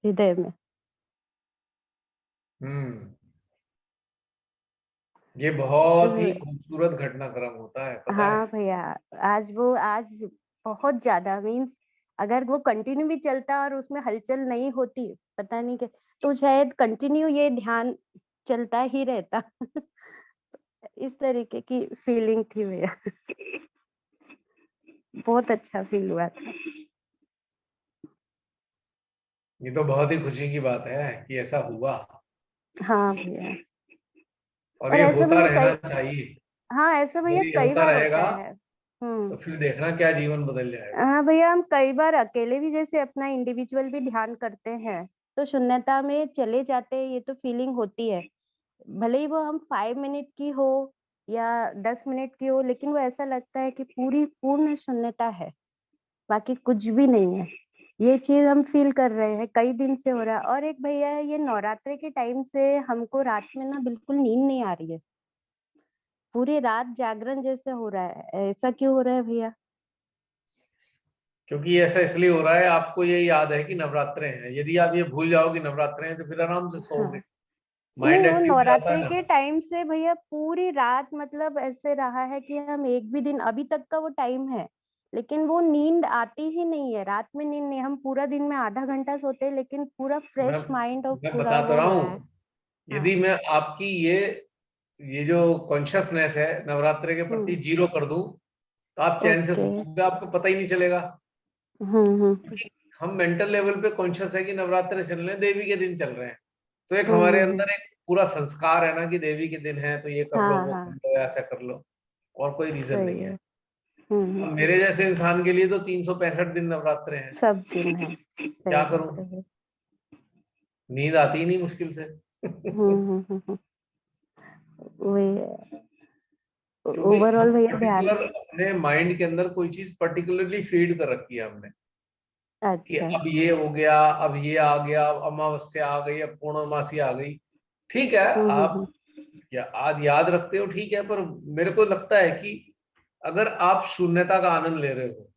Speaker 7: हृदय में।
Speaker 1: हम्म। ये
Speaker 7: तो
Speaker 1: बहुत ही खूबसूरत घटनाक्रम होता है, पता है।
Speaker 7: हाँ भैया, आज बहुत ज्यादा मीन्स अगर वो कंटिन्यू भी चलता और उसमें हलचल नहीं होती, पता नहीं क्या, तो शायद कंटिन्यू ये ध्यान चलता ही रहता। इस तरीके की फीलिंग थी भैया। बहुत अच्छा फील हुआ था।
Speaker 1: ये तो बहुत ही खुशी की बात है कि ऐसा हुआ।
Speaker 7: हाँ भैया।
Speaker 1: और
Speaker 7: और
Speaker 1: ये
Speaker 7: ऐसा
Speaker 1: होता
Speaker 7: भैया
Speaker 1: रहना
Speaker 7: कई,
Speaker 1: चाहिए।
Speaker 7: हाँ ऐसा भैया
Speaker 1: अगर ये
Speaker 7: कई
Speaker 1: होता
Speaker 7: बार
Speaker 1: रहेगा
Speaker 7: होता है।
Speaker 1: तो फिर देखना क्या जीवन बदल जाएगा।
Speaker 7: हाँ भैया, हम कई बार अकेले भी जैसे अपना इंडिविजुअल भी ध्यान करते हैं तो शून्यता में चले जाते हैं, ये तो फीलिंग होती है। भले ही वो हम 5 मिनट की हो या 10 मिनट की हो, लेकिन वो ऐसा लगता है कि पूरी पूर्ण शून्यता है, बाकी कुछ भी नहीं है। ये चीज हम फील कर रहे हैं, कई दिन से हो रहा है। और एक भैया है, ये नवरात्रि के टाइम से हमको रात में ना बिल्कुल नींद नहीं आ रही है, पूरी रात जागरण जैसे हो रहा है। ऐसा क्यों हो रहा है भैया?
Speaker 1: क्योंकि ये ऐसा इसलिए हो रहा है, आपको ये याद है कि नवरात्रे हैं। यदि आप ये भूल जाओ कि नवरात्रे हैं तो फिर आराम से सोओगे।
Speaker 7: हाँ,
Speaker 1: माइंड
Speaker 7: नहीं वो
Speaker 1: एक्टिव हो जाता है
Speaker 7: नवरात्रि
Speaker 1: ना।
Speaker 7: के टाइम से भैया पूरी रात मतलब ऐसे रहा है कि हम एक भी दिन, अभी तक का वो टाइम है, लेकिन वो नींद आती ही नहीं है। रात में नींद नहीं, हम पूरा दिन में आधा घंटा सोते हैं, लेकिन पूरा
Speaker 1: मैं
Speaker 7: फ्रेश माइंड और
Speaker 1: मैं
Speaker 7: पूरा
Speaker 1: बता तो
Speaker 7: वो
Speaker 1: रहा
Speaker 7: हो रहा है।
Speaker 1: हूँ,
Speaker 7: हाँ।
Speaker 1: यदि मैं आपकी ये जो कॉन्शियसनेस है नवरात्रे के प्रति
Speaker 7: हम्म।
Speaker 1: जीरो कर दूं तो आप चैन से
Speaker 7: ओके।
Speaker 1: सोओगे, आपको पता ही नहीं चलेगा।
Speaker 7: हम्म।
Speaker 1: क्योंकि हम मेंटल लेवल पे कॉन्शियस है कि नवरात्रे चल रहे हैं, देवी के दिन चल रहे हैं। तो एक हमारे
Speaker 7: हम्म।
Speaker 1: अंदर एक पूरा संस्कार है ना कि देवी के दिन है तो ये कर लो,
Speaker 7: हाँ
Speaker 1: वो कर
Speaker 7: हाँ,
Speaker 1: लो, ऐसा कर लो। और कोई रीजन
Speaker 7: सही
Speaker 1: नहीं है।
Speaker 7: है।
Speaker 1: अब मेरे जैसे इंसान के लिए तो 365 दिन नवरात्रे हैं।
Speaker 7: सब दिन है, सही
Speaker 1: क्या
Speaker 7: बात
Speaker 1: करूं,
Speaker 7: है।
Speaker 1: नींद आती ही नहीं मुश्किल से।
Speaker 7: हम्म। वही
Speaker 1: क्योंकि हम
Speaker 7: ओवरऑल भैया ध्यान।
Speaker 1: पर्टिकुलर अपने माइंड के अंदर कोई चीज पर्टिकुलरली फीड कर रखी है हमने कि
Speaker 7: अच्छा।
Speaker 1: अब ये हो गया, अब ये आ गया, अब अमावस्या आ गई, अब पूर्णमासी आ गई। ठीक है, आप
Speaker 7: हम्म।
Speaker 1: या आज याद रखते हो, ठीक है, पर मेरे को लगता है कि अगर आप शून्यता का आनंद ले रहे हो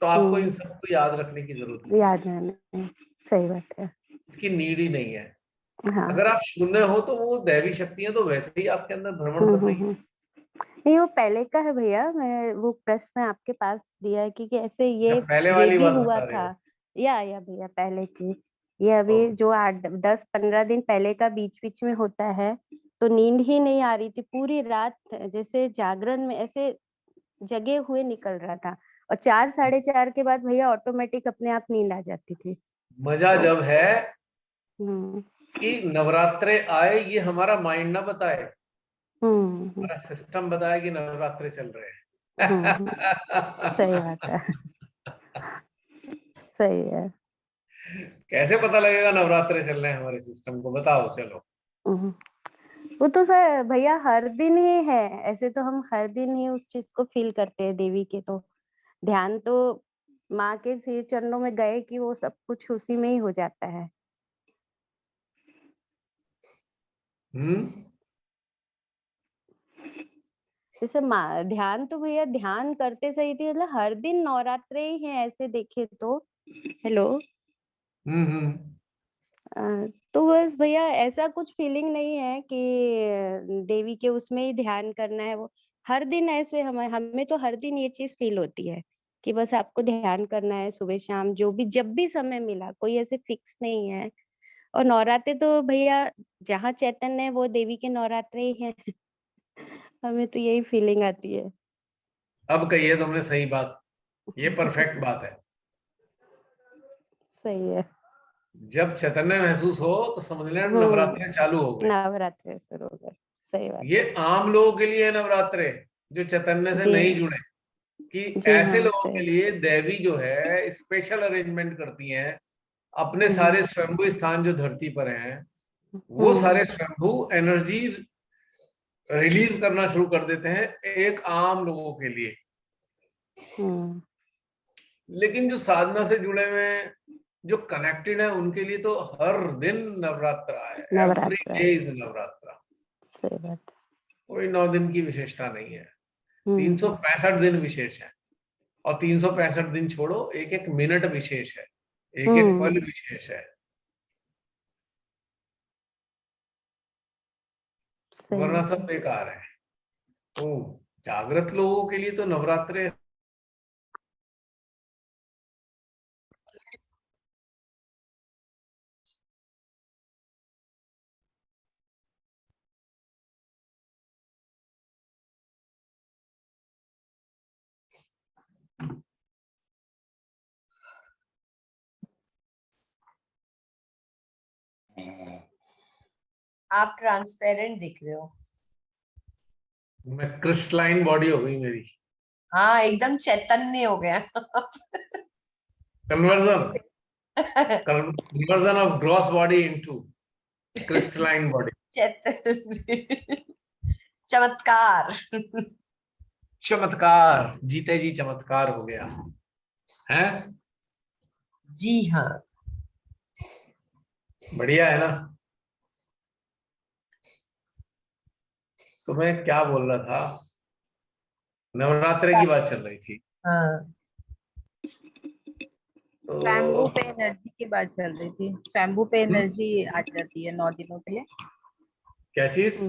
Speaker 1: तो आपको इन सबको याद रखने की जरूरत नहीं है।
Speaker 7: याद रहना, सही बात है।
Speaker 1: इसकी नीड ही नहीं है।
Speaker 7: हाँ।
Speaker 1: अगर आप शून्य हो तो वो दैवी शक्तियां तो वैसे ही आपके अंदर भ्रमण कर रही हैं।
Speaker 7: नहीं वो पहले का है भैया, मैं वो प्रश्न आपके पास दिया है कि ऐसे
Speaker 1: या
Speaker 7: ये
Speaker 1: पहले
Speaker 7: ये
Speaker 1: वाली
Speaker 7: भी
Speaker 1: बात
Speaker 7: हुआ
Speaker 1: बता रहे
Speaker 7: था।
Speaker 1: हो?
Speaker 7: या भैया पहले की, ये
Speaker 1: ओ,
Speaker 7: अभी जो 8 10 15 दिन पहले का बीच बीच में होता है, तो नींद ही नहीं आ रही थी पूरी रात, जैसे जागरण में ऐसे जगे हुए निकल रहा था। और 4 साढ़े 4 के बाद भैया ऑटोमेटिक अपने आप नींद आ जाती थी।
Speaker 1: मजा
Speaker 7: तो
Speaker 1: जब है
Speaker 7: हम्म
Speaker 1: कि नवरात्रे आए, ये हमारा माइंड ना बताए,
Speaker 7: हम्म
Speaker 1: हमारा सिस्टम बताए कि नवरात्रे चल रहे
Speaker 7: सही बात
Speaker 1: हैं।
Speaker 7: है। सही है।
Speaker 1: कैसे पता लगेगा नवरात्रे चल रहे हैं हमारे सिस्टम को, बताओ चलो।
Speaker 7: हम्म। वो तो सर भैया हर दिन ही है, ऐसे तो हम हर दिन ही उस चीज को फील करते हैं। देवी के तो ध्यान तो माँ के सिर चरणों में गए कि वो सब कुछ उसी में ही हो जाता है।
Speaker 1: हम्म।
Speaker 7: जैसे ध्यान तो भैया ध्यान करते सही थी, मतलब हर दिन नवरात्रे ही है ऐसे देखे तो। हेलो।
Speaker 1: हम्म।
Speaker 7: तो बस भैया ऐसा कुछ फीलिंग नहीं है कि देवी के उसमें ही ध्यान करना है। वो हर दिन ऐसे हमें हमें तो हर दिन ये चीज फील होती है कि बस आपको ध्यान करना है सुबह शाम, जो भी जब भी समय मिला, कोई ऐसे फिक्स नहीं है। और नवरात्रे तो भैया जहाँ चैतन्य है वो देवी के नवरात्रे ही हैं। हमें तो यही फीलिंग आती है।
Speaker 1: अब कहिए तुमने सही बात, ये परफेक्ट बात है।
Speaker 7: सही है।
Speaker 1: जब चैतन्य महसूस हो तो समझ लेना नवरात्रे चालू हो गए।
Speaker 7: नवरात्रे शुरू हो गए, सही बात
Speaker 1: ये
Speaker 7: है।
Speaker 1: आम लोगों के लिए है नवरात्रे, जो चैतन्य से
Speaker 7: जी
Speaker 1: नहीं जुड़े। कि
Speaker 7: जी
Speaker 1: ऐसे
Speaker 7: हाँ,
Speaker 1: लोगों के
Speaker 7: सही।
Speaker 1: लिए देवी जो है स्पेशल अरेंजमेंट करती हैं। अपने
Speaker 7: हम्म
Speaker 1: सारे स्वयंभू स्थान जो धरती पर हैं, वो
Speaker 7: हम्म
Speaker 1: सारे स्वयंभू एनर्जी रिलीज करना शुरू कर देते हैं एक आम लोगों के लिए।
Speaker 7: हम्म
Speaker 1: लेकिन जो साधना से जुड़े हुए हैं, जो कनेक्टेड है, उनके लिए तो हर दिन नवरात्रा है। एवरी
Speaker 7: नवरात्र है,
Speaker 1: डे इज नवरात्रा।
Speaker 7: सही बात
Speaker 1: कोई 9 दिन की विशेषता नहीं है,
Speaker 7: है।
Speaker 1: 365 दिन विशेष है। और 365 दिन छोड़ो, एक एक मिनट विशेष है, एक एक
Speaker 7: हम्म
Speaker 1: पल विशेष है।
Speaker 7: सही
Speaker 1: वरना
Speaker 7: बात
Speaker 1: सब
Speaker 7: है।
Speaker 1: बेकार है। तो जागृत लोगों के लिए तो नवरात्रे।
Speaker 3: आप ट्रांसपेरेंट दिख रहे हो।
Speaker 1: मैं क्रिस्टलाइन बॉडी हो गई मेरी।
Speaker 3: हाँ, एकदम चैतन्य हो गया।
Speaker 1: Conversion conversion of gross body into crystalline body.
Speaker 3: चैतन्य, चमत्कार।
Speaker 1: चमत्कार, जीते जी चमत्कार हो गया है।
Speaker 3: जी हाँ।
Speaker 1: बढ़िया है ना। तो मैं क्या बोल रहा था, नवरात्रि की बात चल रही थी।
Speaker 3: हाँ,
Speaker 2: स्वयंभू
Speaker 1: तो
Speaker 2: पे एनर्जी की बात चल रही थी। स्वयंभू पे एनर्जी आ जाती है 9 दिनों के लिए।
Speaker 1: क्या चीज?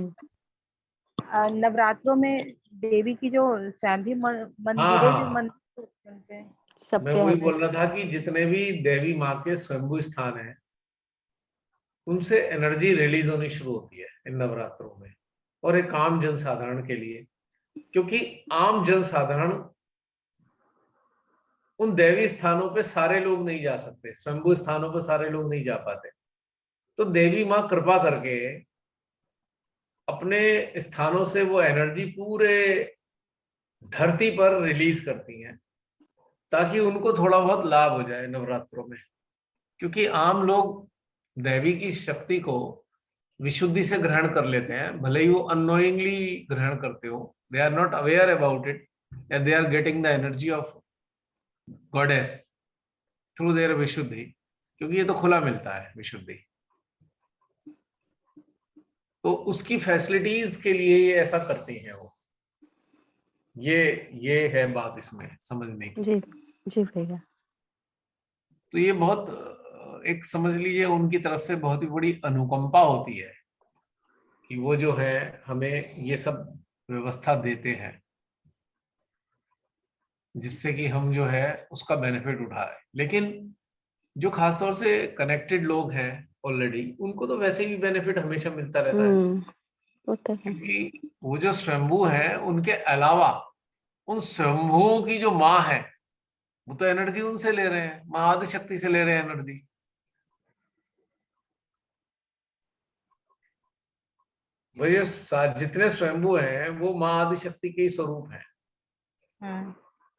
Speaker 2: नवरात्रों में देवी की जो स्वयंभी मंदिरें जो
Speaker 1: हाँ,
Speaker 2: मंदिर होते हैं उनपे
Speaker 7: सब
Speaker 1: मैं
Speaker 7: पे आ
Speaker 1: वही
Speaker 7: जाए।
Speaker 1: बोल रहा था कि जितने भी देवी माँ के स्वयंभू स्थान हैं, उनसे एनर्जी रिलीज होनी शुरू होती है इन नवरात्रों में, और एक आम जनसाधारण के लिए, क्योंकि आम जनसाधारण उन दैवी स्थानों पे सारे लोग नहीं जा सकते, स्वयंभू स्थानों पे सारे लोग नहीं जा पाते। तो देवी माँ कृपा करके अपने स्थानों से वो एनर्जी पूरे धरती पर रिलीज करती हैं, ताकि उनको थोड़ा बहुत लाभ हो जाए नवरात्रों में। क्योंकि आम लोग दैवी की शक्ति को विशुद्धि से ग्रहण कर लेते हैं, भले ही वो अननोइंगली ग्रहण करते हो, they are not aware about it and they are getting the energy of goddess through their Vishuddhi, क्योंकि ये तो खुला मिलता है विशुद्धि। तो उसकी फैसिलिटीज के लिए ये ऐसा करती हैं वो। ये है बात इसमें समझने की।
Speaker 7: जी जी भैया।
Speaker 1: तो ये बहुत एक समझ लीजिए उनकी तरफ से बहुत ही बड़ी अनुकंपा होती है कि वो जो है हमें ये सब व्यवस्था देते हैं, जिससे कि हम जो है उसका बेनिफिट उठाए। लेकिन जो खासतौर से कनेक्टेड लोग हैं ऑलरेडी, उनको तो वैसे भी बेनिफिट हमेशा मिलता रहता है,
Speaker 7: वो तो है।
Speaker 1: क्योंकि वो जो स्वयंभू है उनके अलावा उन स्वयंभुओं की जो माँ है, वो तो एनर्जी उनसे ले रहे हैं, माँ आदिशक्ति से ले रहे हैं एनर्जी। वो ये जितने स्वयंभू हैं वो माँ आदिशक्ति के ही स्वरूप हैं।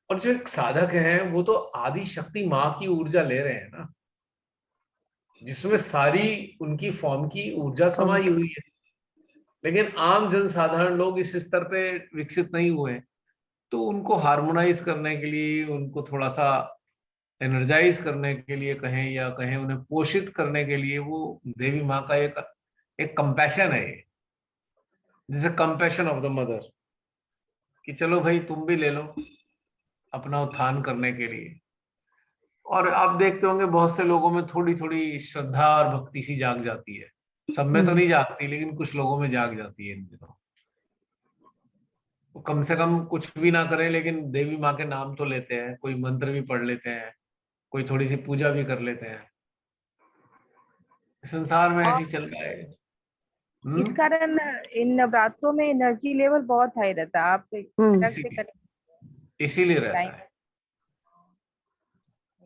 Speaker 1: और जो एक साधक है वो तो आदि शक्ति माँ की ऊर्जा ले रहे हैं ना, जिसमें सारी उनकी फॉर्म की ऊर्जा समाई हुई है। लेकिन आम जनसाधारण लोग इस स्तर पे विकसित नहीं हुए, तो उनको हार्मोनाइज करने के लिए, उनको थोड़ा सा एनर्जाइज करने के लिए कहें, या कहें उन्हें पोषित करने के लिए, वो देवी माँ का एक एक कंपैशन है ये, जैसे कंपैशन ऑफ द मदर, कि चलो भाई तुम भी ले लो अपना उत्थान करने के लिए। और आप देखते होंगे बहुत से लोगों में थोड़ी थोड़ी श्रद्धा और भक्ति सी जाग जाती है। सब में तो नहीं जागती, लेकिन कुछ लोगों में जाग जाती है इन दिनों। तो कम से कम कुछ भी ना करें, लेकिन देवी माँ के नाम तो लेते हैं, कोई मंत्र भी पढ़ लेते हैं, कोई थोड़ी सी पूजा भी कर लेते हैं। संसार में ऐसे ही चल रहा है।
Speaker 2: इस कारण इन नवरात्रों में एनर्जी लेवल बहुत हाई रहता है। आप अलग से
Speaker 1: इसीलिए रहता है,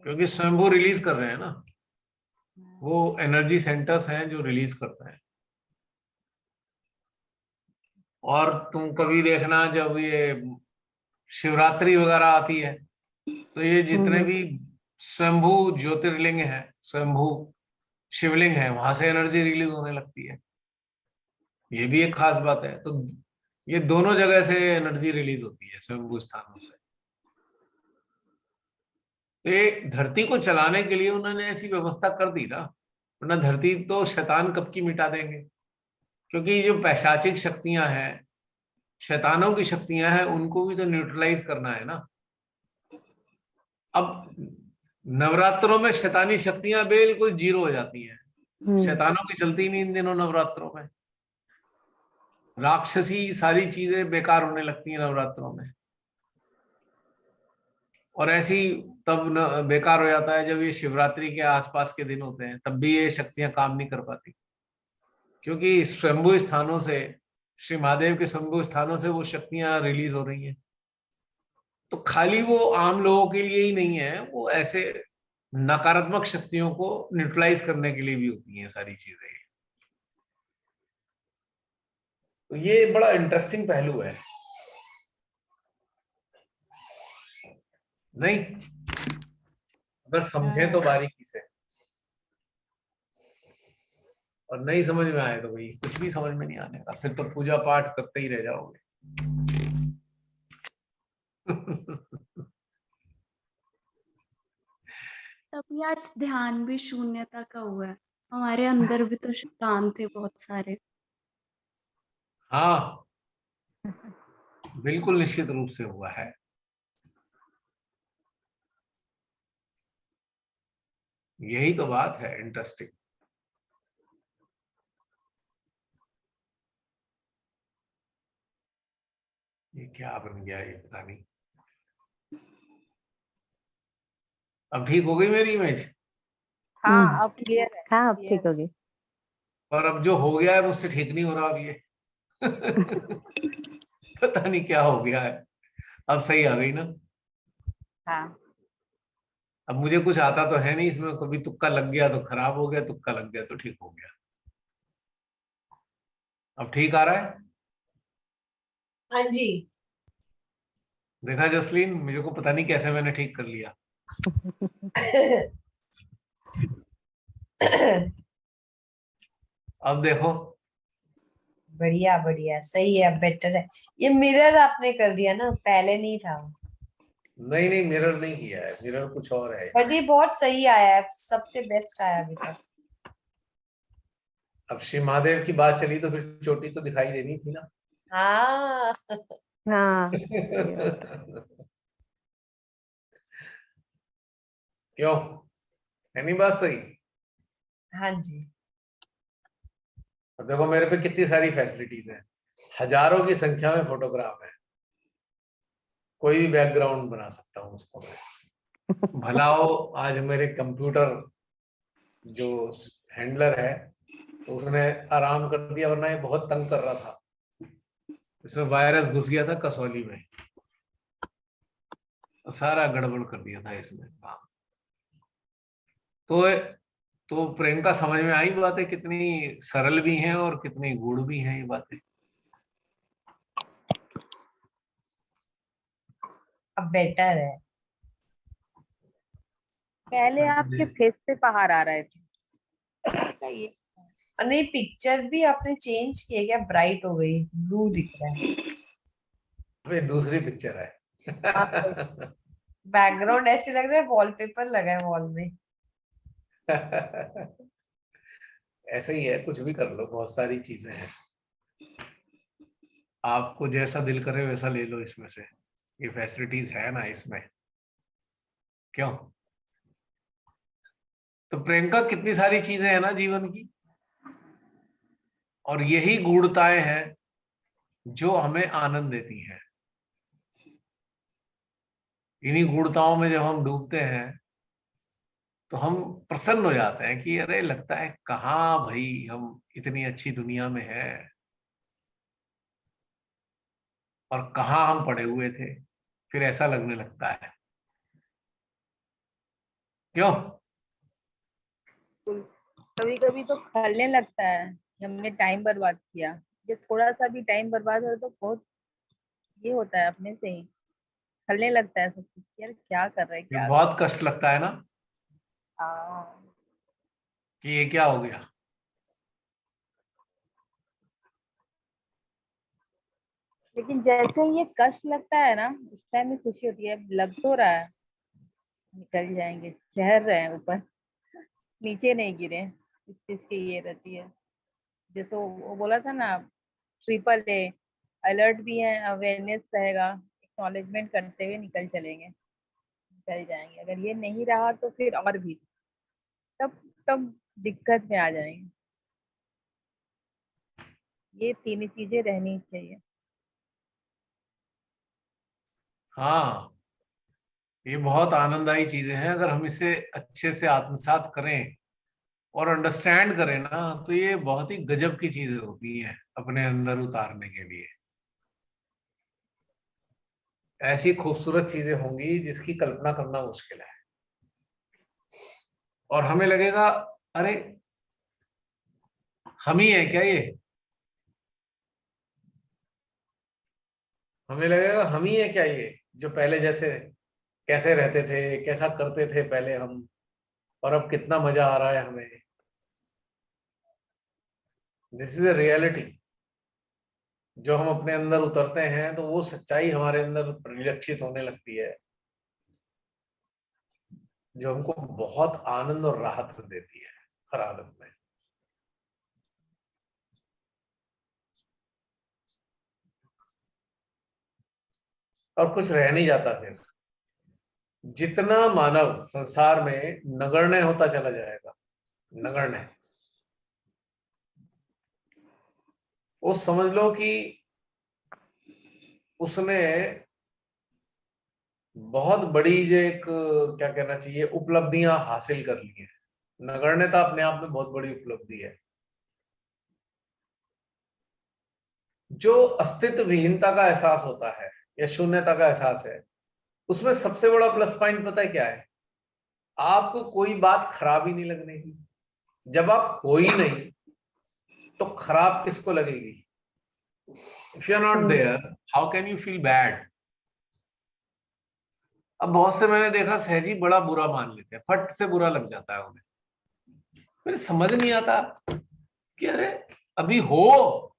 Speaker 1: क्योंकि स्वयंभू रिलीज कर रहे हैं ना, वो एनर्जी सेंटर्स हैं जो रिलीज करते हैं। और तुम कभी देखना जब ये शिवरात्रि वगैरह आती है, तो ये जितने भी स्वयंभू ज्योतिर्लिंग है, स्वयंभू शिवलिंग है, वहां से एनर्जी रिलीज होने लगती है। ये भी एक खास बात है। तो ये दोनों जगह से एनर्जी रिलीज होती है, स्वयंभू स्थानों से। तो ये धरती को चलाने के लिए उन्होंने ऐसी व्यवस्था कर दी ना, वरना धरती तो शैतान कब की मिटा देंगे। क्योंकि जो पैशाचिक शक्तियां हैं, शैतानों की शक्तियां हैं, उनको भी तो न्यूट्रलाइज करना है ना। अब नवरात्रों में शैतानी शक्तियां बिल्कुल जीरो हो जाती हैं, शैतानों की चलती नहीं इन दिनों नवरात्रों में। राक्षसी सारी चीजें बेकार होने लगती हैं नवरात्रों में। और ऐसी तब बेकार हो जाता है जब ये शिवरात्रि के आसपास के दिन होते हैं, तब भी ये शक्तियां काम नहीं कर पाती, क्योंकि स्वयंभू स्थानों से, श्री महादेव के स्वयंभू स्थानों से वो शक्तियां रिलीज हो रही हैं। तो खाली वो आम लोगों के लिए ही नहीं है, वो ऐसे नकारात्मक शक्तियों को न्यूट्रलाइज करने के लिए भी होती हैं सारी चीजें। तो ये बड़ा इंटरेस्टिंग पहलू है। नहीं, अगर समझे तो बारीकी से, और नहीं समझ में आए तो भाई कुछ भी समझ में नहीं आने का, फिर तो पूजा पाठ करते ही रह जाओगे।
Speaker 4: तभी आज ध्यान भी शून्यता का हुआ है। हमारे अंदर भी तो शैतान थे बहुत सारे।
Speaker 1: हाँ, बिल्कुल निश्चित रूप से हुआ है। यही तो बात है इंटरेस्टिंग। ये क्या बन गया ये पता नहीं। अब ठीक हो गई मेरी इमेज?
Speaker 2: हाँ अब क्लियर है।
Speaker 7: हाँ अब
Speaker 2: clear
Speaker 7: ठीक
Speaker 2: है।
Speaker 7: होगी।
Speaker 1: और अब जो हो गया है मुझसे ठीक नहीं हो रहा अब ये। पता नहीं क्या हो गया है। अब सही आ गई ना?
Speaker 2: हाँ
Speaker 1: अब मुझे कुछ आता तो है नहीं इसमें, कभी तुक्का लग गया तो खराब हो गया, तुक्का लग गया तो ठीक हो गया। अब ठीक आ रहा है?
Speaker 3: हाँ जी।
Speaker 1: देखा जसलीन, मुझे को पता नहीं कैसे मैंने ठीक कर लिया। अब देखो।
Speaker 3: बढ़िया बढ़िया, सही है, बेटर है। ये मिरर आपने कर दिया ना, पहले नहीं था।
Speaker 1: नहीं नहीं, मिरर नहीं किया है, मिरर कुछ और है।
Speaker 3: बट ये बहुत सही आया है, सबसे बेस्ट आया अभी तक।
Speaker 1: अब श्री महादेव की बात चली तो फिर चोटी तो दिखाई देनी थी ना।
Speaker 3: हाँ
Speaker 7: हाँ ये बात
Speaker 1: क्यों, है नहीं बात सही?
Speaker 3: हाँ जी।
Speaker 1: अब देखो मेरे पे कितनी सारी फैसिलिटीज हैं, हजारों की संख्या में फोटोग्राफ है, कोई भी बैकग्राउंड बना सकता हूँ उसको मैं। भला हो आज मेरे कंप्यूटर जो हैंडलर है तो उसने आराम कर दिया, वरना ये बहुत तंग कर रहा था। इसमें वायरस घुस गया था कसौली में, तो सारा गड़बड़ कर दिया था इसमें काम। तो प्रियंका समझ में आई बातें, कितनी सरल भी हैं और कितनी गूढ़ भी हैं ये बातें।
Speaker 3: अब बेटर है।
Speaker 2: पहले आपके फेस पे पहाड़ आ रहे थे। इसका ये
Speaker 3: और नहीं, पिक्चर भी आपने चेंज किया क्या? ब्राइट हो गई, ब्लू दिख रहा है।
Speaker 1: अबे दूसरी पिक्चर है।
Speaker 3: बैकग्राउंड ऐसे लग रहा है वॉलपेपर लगा है वॉल में।
Speaker 1: ऐसे ही है, कुछ भी कर लो, बहुत सारी चीजें हैं, आपको जैसा दिल करे वैसा ले लो इसमें से, ये फैसिलिटीज है ना इसमें। क्यों? तो प्रियंका कितनी सारी चीजें हैं ना जीवन की, और यही गूढ़ताएं हैं जो हमें आनंद देती हैं। इन्हीं गूढ़ताओं में जब हम डूबते हैं तो हम प्रसन्न हो जाते हैं कि अरे लगता है कहाँ भाई हम इतनी अच्छी दुनिया में हैं, और कहाँ हम पड़े हुए थे, फिर ऐसा लगने लगता है। क्यों?
Speaker 2: कभी कभी तो खलने लगता है कि हमने टाइम बर्बाद किया। ये थोड़ा सा भी टाइम बर्बाद हो तो बहुत ये होता है, अपने से ही खलने लगता है सब कुछ। यार क्या कर रहे हैं,
Speaker 1: फिर
Speaker 2: क्या कर
Speaker 1: बहुत कष्ट लगता है ना
Speaker 2: हाँ।
Speaker 1: कि ये क्या हो गया।
Speaker 2: लेकिन जैसे ये कष्ट लगता है ना, उस टाइम में खुशी होती है। लग तो रहा है निकल जाएंगे, चढ़ रहे हैं ऊपर, नीचे नहीं गिरे, इस चीज की ये रहती है। जैसे वो बोला था ना, ट्रिपल ए, अलर्ट भी है, अवेयरनेस रहेगा, एक्नॉलेजमेंट करते हुए निकल चलेंगे, निकल जाएंगे। अगर ये नहीं रहा तो फिर और भी तब तब दिक्कत में आ जाएंगे। ये तीन चीजें रहनी चाहिए।
Speaker 1: हाँ, ये बहुत आनंददायी चीजें हैं, अगर हम इसे अच्छे से आत्मसात करें और अंडरस्टैंड करें ना, तो ये बहुत ही गजब की चीजें होती हैं अपने अंदर उतारने के लिए। ऐसी खूबसूरत चीजें होंगी जिसकी कल्पना करना मुश्किल है, और हमें लगेगा अरे हम ही है क्या ये, हमें लगेगा हम ही है क्या ये जो पहले जैसे कैसे रहते थे, कैसा करते थे पहले हम, और अब कितना मजा आ रहा है हमें। This is a reality. जो हम अपने अंदर उतरते हैं तो वो सच्चाई हमारे अंदर परिलक्षित होने लगती है, जो हमको बहुत आनंद और राहत देती है हर हालत में। और कुछ रह नहीं जाता फिर। जितना मानव संसार में नगण्य होता चला जाएगा, नगण्य, वो समझ लो कि उसने बहुत बड़ी जो एक, क्या कहना चाहिए, उपलब्धियां हासिल कर ली है। नगण्यता अपने आप में बहुत बड़ी उपलब्धि है। जो अस्तित्व विहीनता का एहसास होता है या शून्यता का एहसास है, उसमें सबसे बड़ा प्लस पॉइंट पता है क्या है? आपको कोई बात खराब ही नहीं लगने की। जब आप हो ही नहीं तो खराब किसको लगेगी? If you are not there, how can you feel bad? अब बहुत से मैंने देखा सहज ही बड़ा बुरा मान लेते हैं, फट से बुरा लग जाता है उन्हें। मेरे समझ नहीं आता कि अरे अभी हो,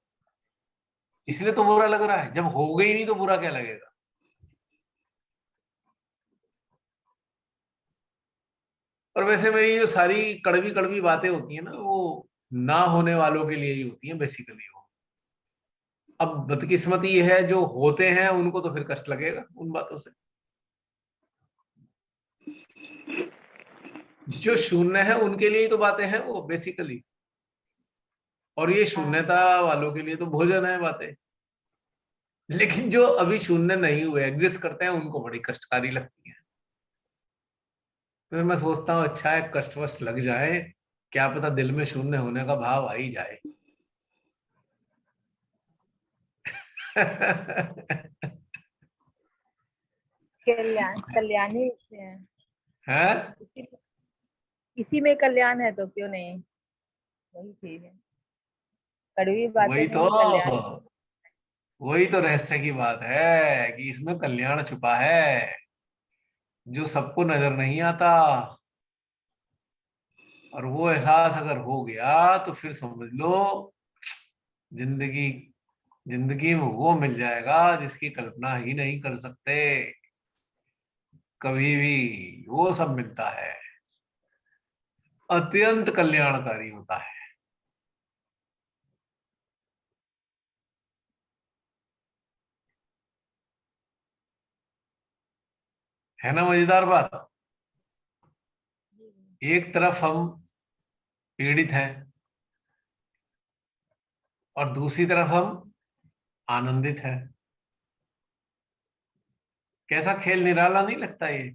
Speaker 1: इसलिए तो बुरा लग रहा है। जब हो गई नहीं तो बुरा क्या लगेगा? और वैसे मेरी जो सारी कड़वी कड़वी बातें होती है ना, वो ना होने वालों के लिए ही होती हैं बेसिकली। वो अब बदकिस्मती ये है, जो होते हैं उनको तो फिर कष्ट लगेगा उन बातों से। जो शून्य है उनके लिए ही तो बातें हैं वो बेसिकली। और ये शून्यता वालों के लिए तो भोजन है बातें। लेकिन जो अभी शून्य नहीं हुए, एग्जिस्ट करते हैं, उनको बड़ी कष्टकारी लगती है। तो फिर मैं सोचता हूँ अच्छा है, कष्ट वष्ट लग जाए, क्या पता दिल में शून्य होने का भाव आ ही जाए।
Speaker 2: कल्याण ही इसमें है।
Speaker 1: है?
Speaker 2: इसी इसी में कल्याण है, तो क्यों नहीं? वही चीज है, कड़वी बातों
Speaker 1: वही
Speaker 2: में
Speaker 1: तो
Speaker 2: ही कल्याण।
Speaker 1: वही तो रहस्य की बात है कि इसमें कल्याण छुपा है, जो सबको नजर नहीं आता। और वो एहसास अगर हो गया तो फिर समझ लो जिंदगी जिंदगी में वो मिल जाएगा जिसकी कल्पना ही नहीं कर सकते कभी भी। वो सब मिलता है, अत्यंत कल्याणकारी होता है ना? मजेदार बात। एक तरफ हम पीड़ित हैं और दूसरी तरफ हम आनंदित हैं। कैसा खेल निराला नहीं लगता ये?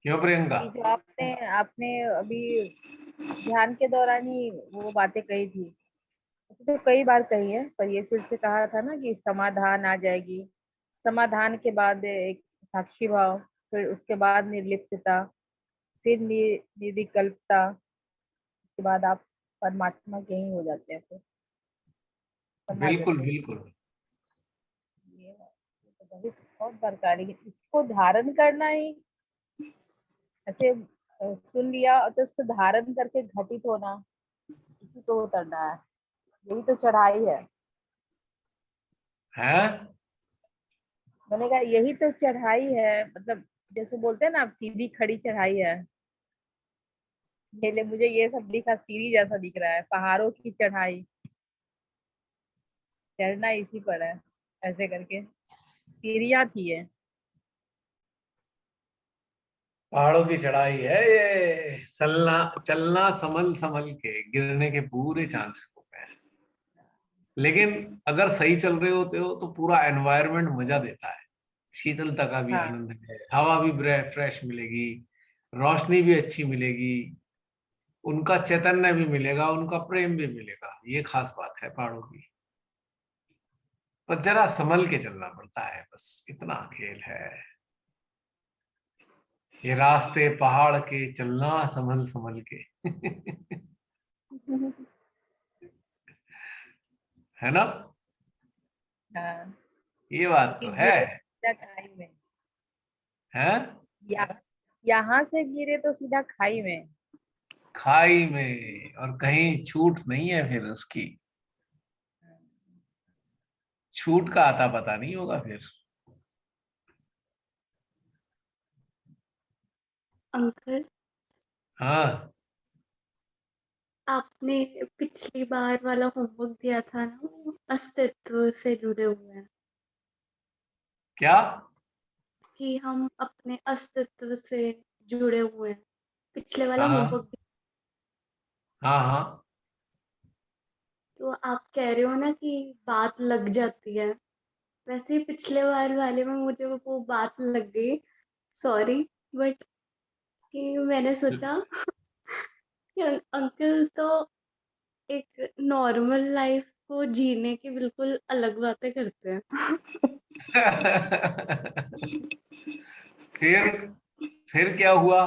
Speaker 1: क्यों प्रियंका?
Speaker 2: ये जो आपने आपने अभी ध्यान के दौरान ही वो बातें कही थी, तो कई बार कही है, पर ये फिर से कहा था ना कि समाधान आ जाएगी। समाधान के बाद एक साक्षी भाव, फिर उसके बाद निर्लिप्तता, फिर निर्विकल्पता, उसके बाद आप परमात्मा के ही हो जाते हैं। फिर बना
Speaker 1: बिल्कुल
Speaker 2: देते हैं।
Speaker 1: बिल्कुल।
Speaker 2: ये तो बहुत बहुत दरकारी है, इसको धारण करना ही। ऐसे सुन लिया तो उसको धारण करके घटित होना, इसी को उतरना है। यही तो चढ़ाई है।
Speaker 1: है?
Speaker 2: मैंने कहा यही तो चढ़ाई है, मतलब जैसे बोलते हैं ना, आप सीधी खड़ी चढ़ाई है। मेरे मुझे ये सब दिखा, सीढ़ी जैसा दिख रहा है, पहाड़ों की चढ़ाई। चढ़ना इसी पर है, ऐसे करके सीढ़ियाँ थी ये।
Speaker 1: पहाड़ों की चढ़ाई है ये। चलना चलना संभल संभल के, गिरने के पूरे चांसेस होते हैं। लेकिन अगर सही चल रहे होते हो तो पूरा एनवायरनमेंट मजा देता है। शीतलता का भी
Speaker 2: हाँ,
Speaker 1: आनंद है, हवा भी फ्रेश मिलेगी, रोशनी भी अच्छी मिलेगी, उनका चैतन्य भी मिलेगा, उनका प्रेम भी मिलेगा। ये खास बात है पहाड़ों की। पर जरा संभल के चलना पड़ता है, बस इतना खेल है। ये रास्ते पहाड़ के, चलना संभल संभल के। है ना?
Speaker 2: हाँ।
Speaker 1: ये बात तो
Speaker 2: कि
Speaker 1: है।
Speaker 2: गिरे सीधा खाई में,
Speaker 1: हैं?
Speaker 2: यहाँ से गिरे तो सीधा खाई में।
Speaker 1: खाई में, और कहीं छूट नहीं है फिर उसकी। छूट का आता पता नहीं होगा फिर।
Speaker 4: अंकल,
Speaker 1: हाँ,
Speaker 4: आपने पिछली बार वाला होमवर्क दिया था ना, वो अस्तित्व से जुड़े हुए हैं,
Speaker 1: क्या?
Speaker 4: कि हम अपने अस्तित्व से जुड़े हुए हैं। पिछले वाला
Speaker 1: हाँ
Speaker 4: होमवर्क,
Speaker 1: हाँ हाँ।
Speaker 4: तो आप कह रहे हो ना कि बात लग जाती है, वैसे ही पिछले बार वाले में मुझे वो बात लग गई। सॉरी, बट कि मैंने सोचा कि अंकल तो एक नॉर्मल लाइफ को जीने की बिल्कुल अलग बातें करते हैं।
Speaker 1: फिर फिर क्या हुआ?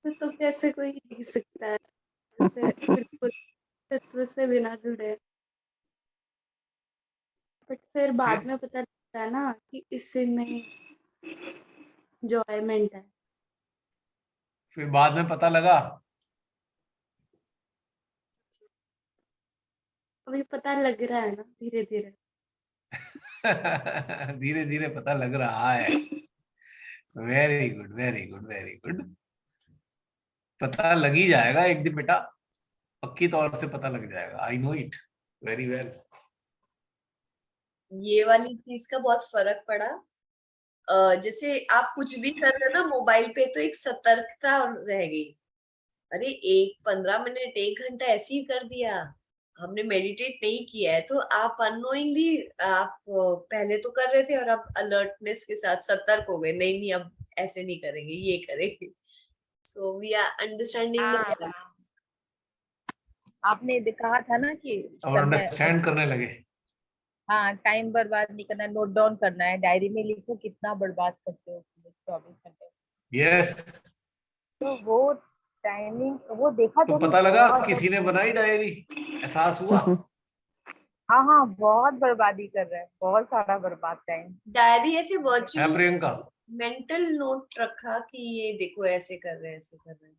Speaker 4: तो कैसे कोई जी सकता है ऐसे बिल्कुल तत्व से बिना जुड़े? बट फिर बाद
Speaker 1: फिर
Speaker 4: में पता लगता है ना कि इससे में इंजॉयमेंट है।
Speaker 1: फिर बाद में पता लगा।
Speaker 4: अभी पता लग रहा है ना, धीरे धीरे।
Speaker 1: धीरे धीरे पता लग रहा है। Very good, very good, very good. पता लग ही जाएगा एक दिन बेटा, पक्की तौर से पता लग जाएगा। I know it very well.
Speaker 3: ये वाली चीज का बहुत फर्क पड़ा। जैसे आप कुछ भी कर रहे हो ना मोबाइल पे, तो एक सतर्कता रह गई। अरे एक 15 मिनट 1 घंटा ऐसे ही कर दिया, हमने मेडिटेट नहीं किया है, तो आप अननोइंगली आप पहले तो कर रहे थे और अब अलर्टनेस के साथ सतर्क हो गए, नहीं नहीं अब ऐसे नहीं करेंगे, ये करेंगे। So we are understanding the.
Speaker 2: हाँ, आपने कहा था ना कि
Speaker 1: और
Speaker 2: समय,
Speaker 1: अंडरस्टैंड करने लगे।
Speaker 2: हाँ, टाइम बर्बाद नहीं करना, नोट डाउन करना है, डायरी में लिखो कितना बर्बाद करते हो 24 घंटे।
Speaker 1: यस।
Speaker 2: तो वो टाइमिंग वो देखा
Speaker 1: तो
Speaker 2: तो
Speaker 1: पता लगा
Speaker 2: बहुत।
Speaker 1: किसी ने बनाई डायरी, एहसास हुआ?
Speaker 2: हाँ हाँ, बहुत बर्बादी कर रहे हैं, बहुत सारा बर्बाद टाइम।
Speaker 3: डायरी ऐसे
Speaker 1: है
Speaker 3: वर्चुअली
Speaker 1: प्रियंका?
Speaker 3: मेंटल नोट रखा कि ये देखो ऐसे कर रहे हैं, ऐसे कर रहे हैं।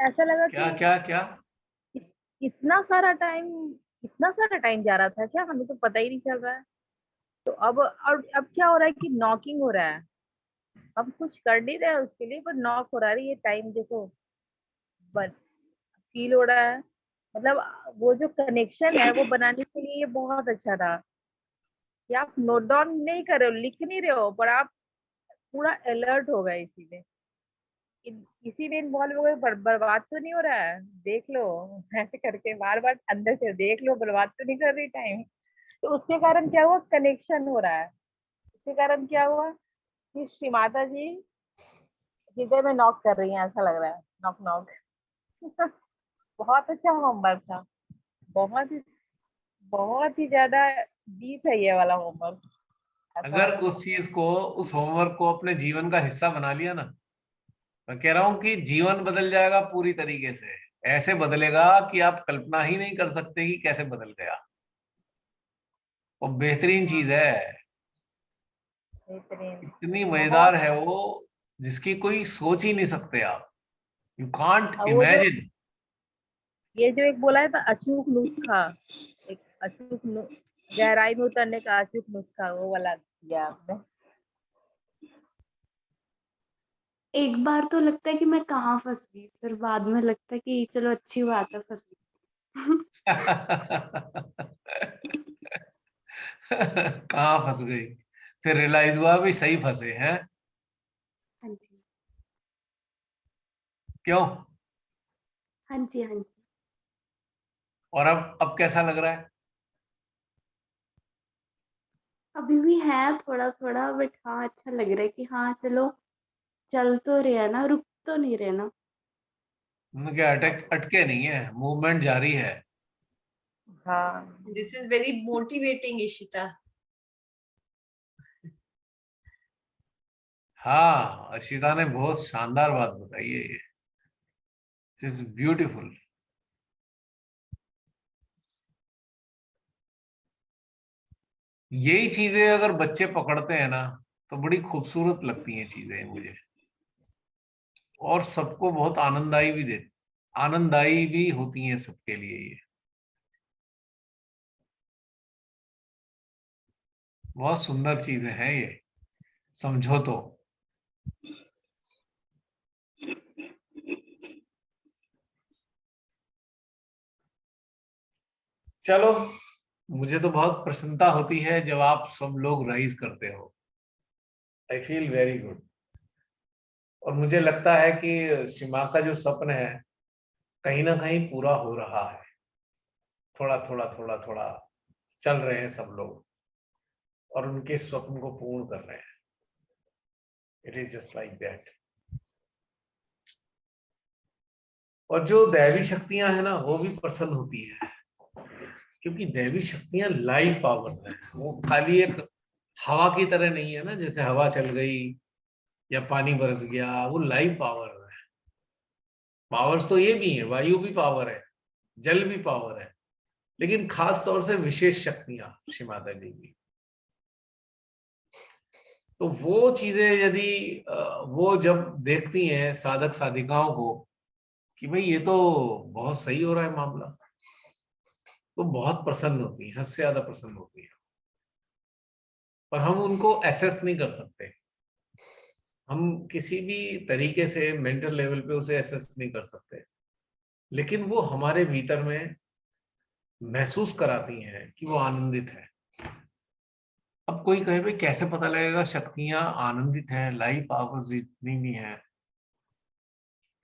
Speaker 2: ऐसा लगा
Speaker 1: क्या
Speaker 2: कि
Speaker 1: क्या क्या?
Speaker 2: इतना सारा टाइम, इतना सारा टाइम जा रहा था क्या, हमें तो पता ही नहीं चल रहा है। तो अब क्या हो रहा है कि नॉकिंग हो रहा है, हम कुछ कर नहीं रहे हैं उसके लिए, पर नॉक हो रहा है, ये टाइम देखो फील हो रहा है। मतलब वो जो कनेक्शन है वो बनाने के लिए ये बहुत अच्छा था कि आप नोट डाउन नहीं कर रहे हो, लिख नहीं रहे हो, पर आप पूरा अलर्ट हो गए इसी में, इसी में इन्वॉल्व हो गए। बर्बाद तो नहीं हो रहा है, देख लो, ऐसे करके बार बार अंदर से देख लो, बर्बाद तो नहीं कर रही टाइम। तो उसके कारण क्या हुआ, कनेक्शन हो रहा है। उसके कारण क्या हुआ कि श्री माता जी हृदय में नॉक कर रही हैं, ऐसा लग रहा है, नॉक नॉक। बहुत अच्छा होमवर्क था, बहुत ही, बहुत ही ज्यादा डीप है ये वाला होमवर्क, ऐसा।
Speaker 1: अगर उस चीज को, उस होमवर्क को अपने जीवन का हिस्सा बना लिया ना, मैं कह रहा हूं कि जीवन बदल जाएगा पूरी तरीके से। ऐसे बदलेगा कि आप कल्पना ही नहीं कर सकते कि कैसे बदल गया। और बेहतरीन चीज है,
Speaker 2: बेहतरीन,
Speaker 1: इतनी
Speaker 2: बहुत।
Speaker 1: मजेदार है वो, जिसकी कोई सोच ही नहीं सकते आप। यू कांट
Speaker 2: और वो जो
Speaker 1: इमेजिन।
Speaker 2: ये जो एक बोला है था अचूक नुस्खा, एक गहराई में उतरने का अचूक नुस्खा, वो वाला दिया आपने।
Speaker 4: एक बार तो लगता है कि मैं कहाँ फंस गई, फिर बाद में लगता है कि चलो अच्छी बात है फंस गई।
Speaker 1: कहाँ फंस गई? फिर रियलाइज हुआ भी सही फंसे हैं।
Speaker 4: हाँ जी,
Speaker 1: क्यों?
Speaker 4: हाँ जी, हाँ जी।
Speaker 1: और अब कैसा लग रहा है?
Speaker 4: अभी भी है थोड़ा थोड़ा, बट हाँ अच्छा लग रहा है कि हाँ चलो, चल तो रहे हैं ना, रुक तो नहीं रहे ना।
Speaker 1: क्या अटके नहीं है, मूवमेंट जारी है।
Speaker 2: हाँ,
Speaker 3: this is very motivating Ishita.
Speaker 1: हाँ, अशिता ने बहुत शानदार बात बताई है ये। Is beautiful. यही चीजें अगर बच्चे पकड़ते हैं ना तो बड़ी खूबसूरत लगती हैं चीजें मुझे, और सबको बहुत आनंददायी भी होती हैं सबके लिए ये। बहुत सुंदर चीजें हैं ये, समझो तो। चलो, मुझे तो बहुत प्रसन्नता होती है जब आप सब लोग राइज करते हो। I feel very good. और मुझे लगता है कि सीमा का जो स्वप्न है कहीं ना कहीं पूरा हो रहा है। थोड़ा थोड़ा थोड़ा थोड़ा चल रहे हैं सब लोग और उनके स्वप्न को पूर्ण कर रहे हैं। It is just like that. और जो दैवी शक्तियां हैं ना वो भी प्रसन्न होती है, क्योंकि दैवी शक्तियां लाइव पावर्स हैं। वो खाली एक हवा की तरह नहीं है ना, जैसे हवा चल गई या पानी बरस गया, वो लाइव पावर है। पावर्स तो ये भी है, वायु भी पावर है, जल भी पावर है, लेकिन खास तौर से विशेष शक्तियां श्री माता जी की। तो वो चीजें यदि वो जब देखती हैं साधक साधिकाओं को कि भाई ये तो बहुत सही हो रहा है मामला, तो बहुत प्रसन्न होती है, हद से ज्यादा प्रसन्न होती है। पर हम उनको एसेस नहीं कर सकते, हम किसी भी तरीके से मेंटल लेवल पे उसे एसेस नहीं कर सकते, लेकिन वो हमारे भीतर में महसूस कराती हैं कि वो आनंदित है। अब कोई कहे भाई कैसे पता लगेगा शक्तियां आनंदित हैं, लाइफ पावर्स जितनी भी हैं?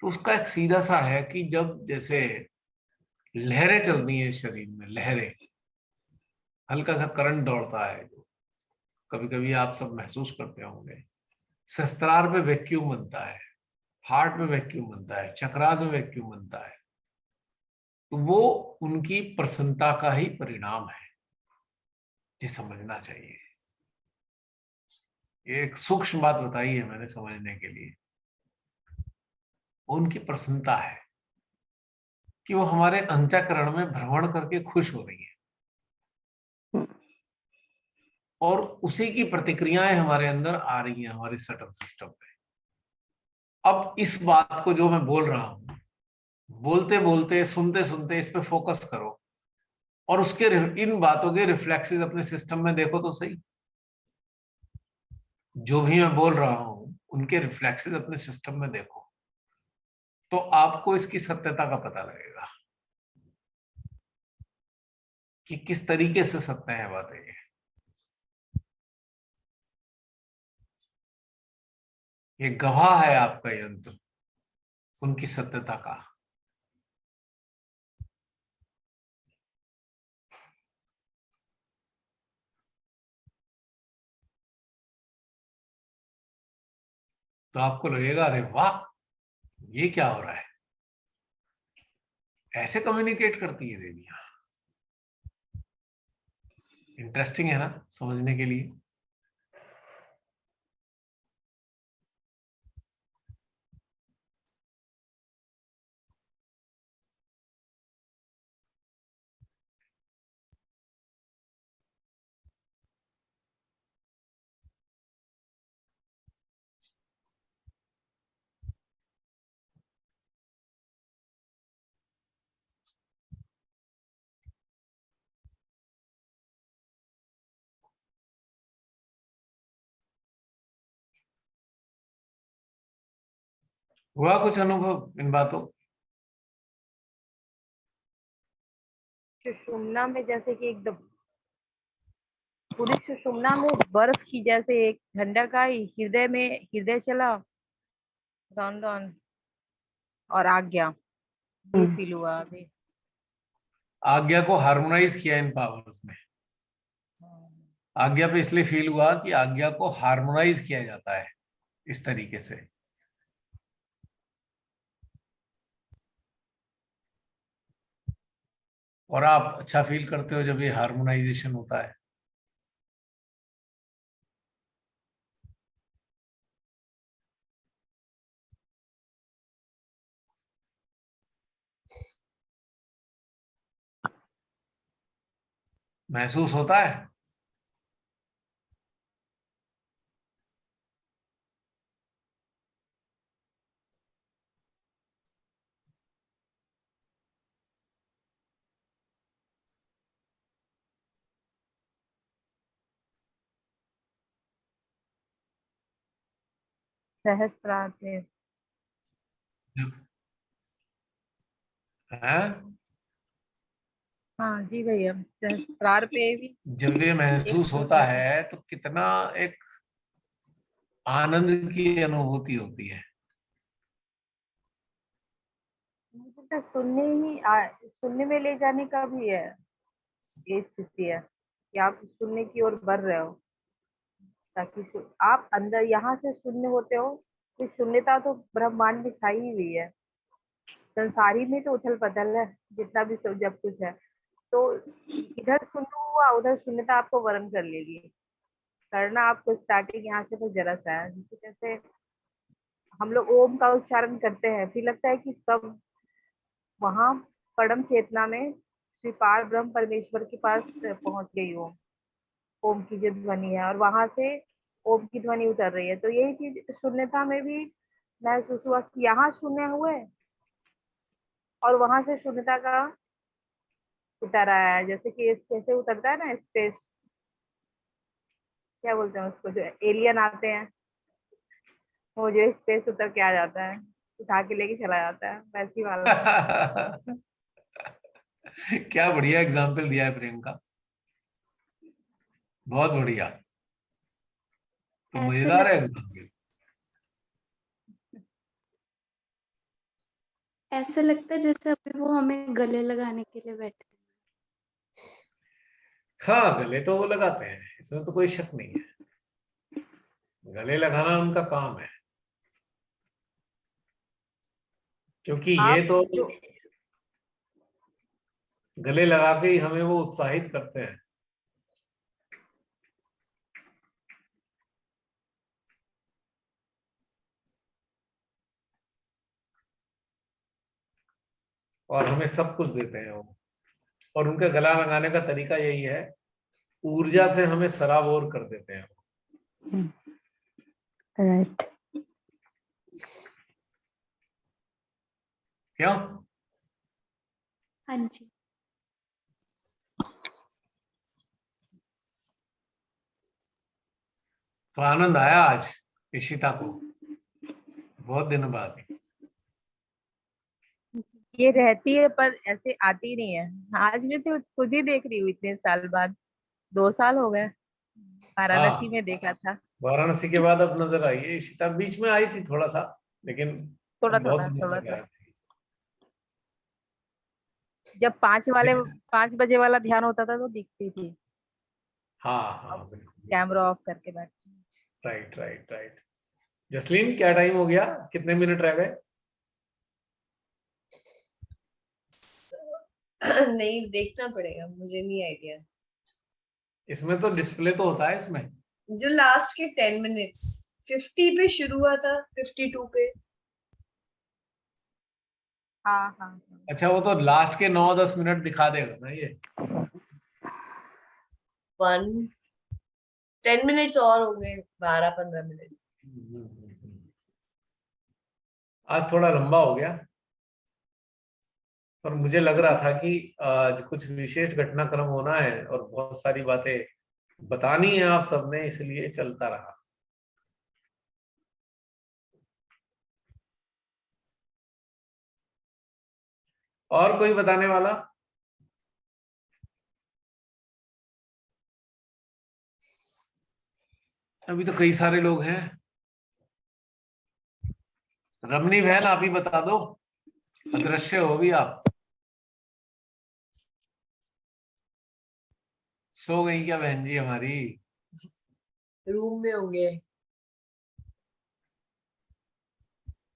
Speaker 1: तो उसका एक सीधा सा है कि जब जैसे लहरें चलती हैं शरीर में, लहरें, हल्का सा करंट दौड़ता है जो कभी कभी आप सब महसूस करते होंगे। शस्त्रार पे वैक्यूम बनता है, हार्ट में वैक्यूम बनता है, चक्रास में वैक्यूम बनता है। तो वो उनकी प्रसन्नता का ही परिणाम है, ये समझना चाहिए। एक सूक्ष्म बात बताई है मैंने समझने के लिए। वो उनकी प्रसन्नता है कि वो हमारे अंतःकरण में भ्रमण करके खुश हो रही है, और उसी की प्रतिक्रियाएं हमारे अंदर आ रही हैं हमारे सटल सिस्टम पे। अब इस बात को जो मैं बोल रहा हूं, बोलते बोलते सुनते सुनते इस पे फोकस करो, और उसके इन बातों के रिफ्लेक्सेस अपने सिस्टम में देखो तो सही। जो भी मैं बोल रहा हूं उनके रिफ्लेक्सेस अपने सिस्टम में देखो, तो आपको इसकी सत्यता का पता लगेगा कि किस तरीके से सत्य है बातें ये। ये गवाह है आपका यंत्र उनकी सत्यता का। तो आपको लगेगा अरे वाह, ये क्या हो रहा है, ऐसे कम्युनिकेट करती है देवियां। इंटरेस्टिंग है ना समझने के लिए। हुआ कुछ अनुभव इन बातों?
Speaker 2: सुषुम्ना में जैसे कि एकदम पूरी सुषुम्ना में बर्फ की जैसे एक ठंडक आई, हृदय चला रौन रौन, और आज्ञा ये फील हुआ अभी।
Speaker 1: आज्ञा को हार्मोनाइज किया इन पावर्स ने। आज्ञा पे इसलिए फील हुआ कि आज्ञा को हार्मोनाइज किया जाता है इस तरीके से। और आप अच्छा फील करते हो जब ये हार्मोनाइजेशन होता है। महसूस होता है।
Speaker 2: सहस्त्रार पे।
Speaker 1: हैं?
Speaker 2: हाँ जी भैया, सहस्त्रार पे भी
Speaker 1: जब ये
Speaker 2: एक
Speaker 1: महसूस होता है तो कितना एक आनंद की अनुभूति होती है।
Speaker 2: मुझे तो सुनने में ले जाने का भी है, ये स्थिति है कि आप सुनने की ओर बढ़ रहे हो, ताकि आप अंदर यहाँ से शून्य होते हो। तो शून्यता तो ब्रह्मांड में छाई हुई है, संसारी में तो उथल पथल है, जितना भी सब जब कुछ है। तो इधर शून्य हुआ, उधर शून्यता आपको वरण कर लेगी। करना आपको स्टार्टिंग यहाँ से तो जरा सा है, जैसे हम लोग ओम का उच्चारण करते हैं, फिर लगता है कि सब वहां परम चेतना में श्री पार ब्रह्म परमेश्वर के पास पहुंच गई हो। ओम की जो ध्वनि है और वहां से ओम की ध्वनि उतर रही है। तो यही चीज शून्यता में भी महसूस हुआ कि यहाँ शून्य हुए और वहां से शून्यता का उतर आया है। जैसे कि कैसे उतरता है ना स्पेस, क्या बोलते हैं उसको, जो एलियन आते हैं, वो जो स्पेस उतर के आ जाता है, उठा के लेके चला जाता है, वैसी वाला है।
Speaker 1: क्या बढ़िया एग्जाम्पल दिया है प्रेम का, बहुत बढ़िया। तो
Speaker 4: ऐसे
Speaker 1: मजेदार है
Speaker 4: लग
Speaker 1: एग्जाम्पल।
Speaker 4: ऐसे लगता है जैसे अभी वो हमें गले लगाने के लिए बैठे हैं।
Speaker 1: हाँ, गले तो वो लगाते हैं, इसमें तो कोई शक नहीं है, गले लगाना उनका काम है। क्योंकि ये
Speaker 2: आप
Speaker 1: तो
Speaker 2: जो
Speaker 1: गले लगा के ही हमें वो उत्साहित करते हैं। और हमें सब कुछ देते हैं वो। और उनका गला लगाने का तरीका यही है, ऊर्जा से हमें सराबोर कर देते हैं।
Speaker 7: राइट।
Speaker 1: क्यों?
Speaker 4: हाँ जी।
Speaker 1: तो आनंद आया आज इशिता को, बहुत दिनों बाद।
Speaker 2: ये रहती है पर ऐसे आती नहीं है। आज मैं तो खुद ही देख रही हूँ इतने साल बाद, 2 साल हो गए, वाराणसी
Speaker 1: हाँ,
Speaker 2: में देखा था।
Speaker 1: वाराणसी के बाद अब नजर आई है इशिता, बीच में आई थी थोड़ा सा, लेकिन
Speaker 2: थोड़ा
Speaker 1: अब बहुत
Speaker 2: थोड़ा
Speaker 1: दिनों
Speaker 2: थोड़ा
Speaker 1: से
Speaker 2: सा,
Speaker 1: गायब थी।
Speaker 2: जब 5 बजे वाला ध्यान होता था तो दिखती थी।
Speaker 1: हाँ
Speaker 2: अब
Speaker 1: हाँ, बिल्कुल।
Speaker 2: कैमरा ऑफ करके बैठती हूँ।
Speaker 1: Right right right. जसलीन, क्या टाइम हो गया, कितने मिनट रह गए?
Speaker 3: नहीं, देखना पड़ेगा, मुझे नहीं आइडिया।
Speaker 1: इसमें तो डिस्प्ले तो होता है इसमें।
Speaker 3: जो लास्ट के 10 मिनट्स 50 पे शुरू हुआ था, 52 पे।
Speaker 2: हाँ हाँ हाँ।
Speaker 1: अच्छा, वो तो लास्ट के 9-10 मिनट दिखा देगा ना ये।
Speaker 3: 10 मिनट्स और होंगे, 12-15 मिनट।
Speaker 1: आज थोड़ा लंबा हो गया, पर मुझे लग रहा था कि आज कुछ विशेष घटनाक्रम होना है और बहुत सारी बातें बतानी है आप सबने, इसलिए चलता रहा। और कोई बताने वाला? अभी तो कई सारे लोग हैं। रमनी बहन, आप ही बता दो, अदृश्य हो भी आप। सो गई क्या बहन जी हमारी?
Speaker 3: रूम में होंगे।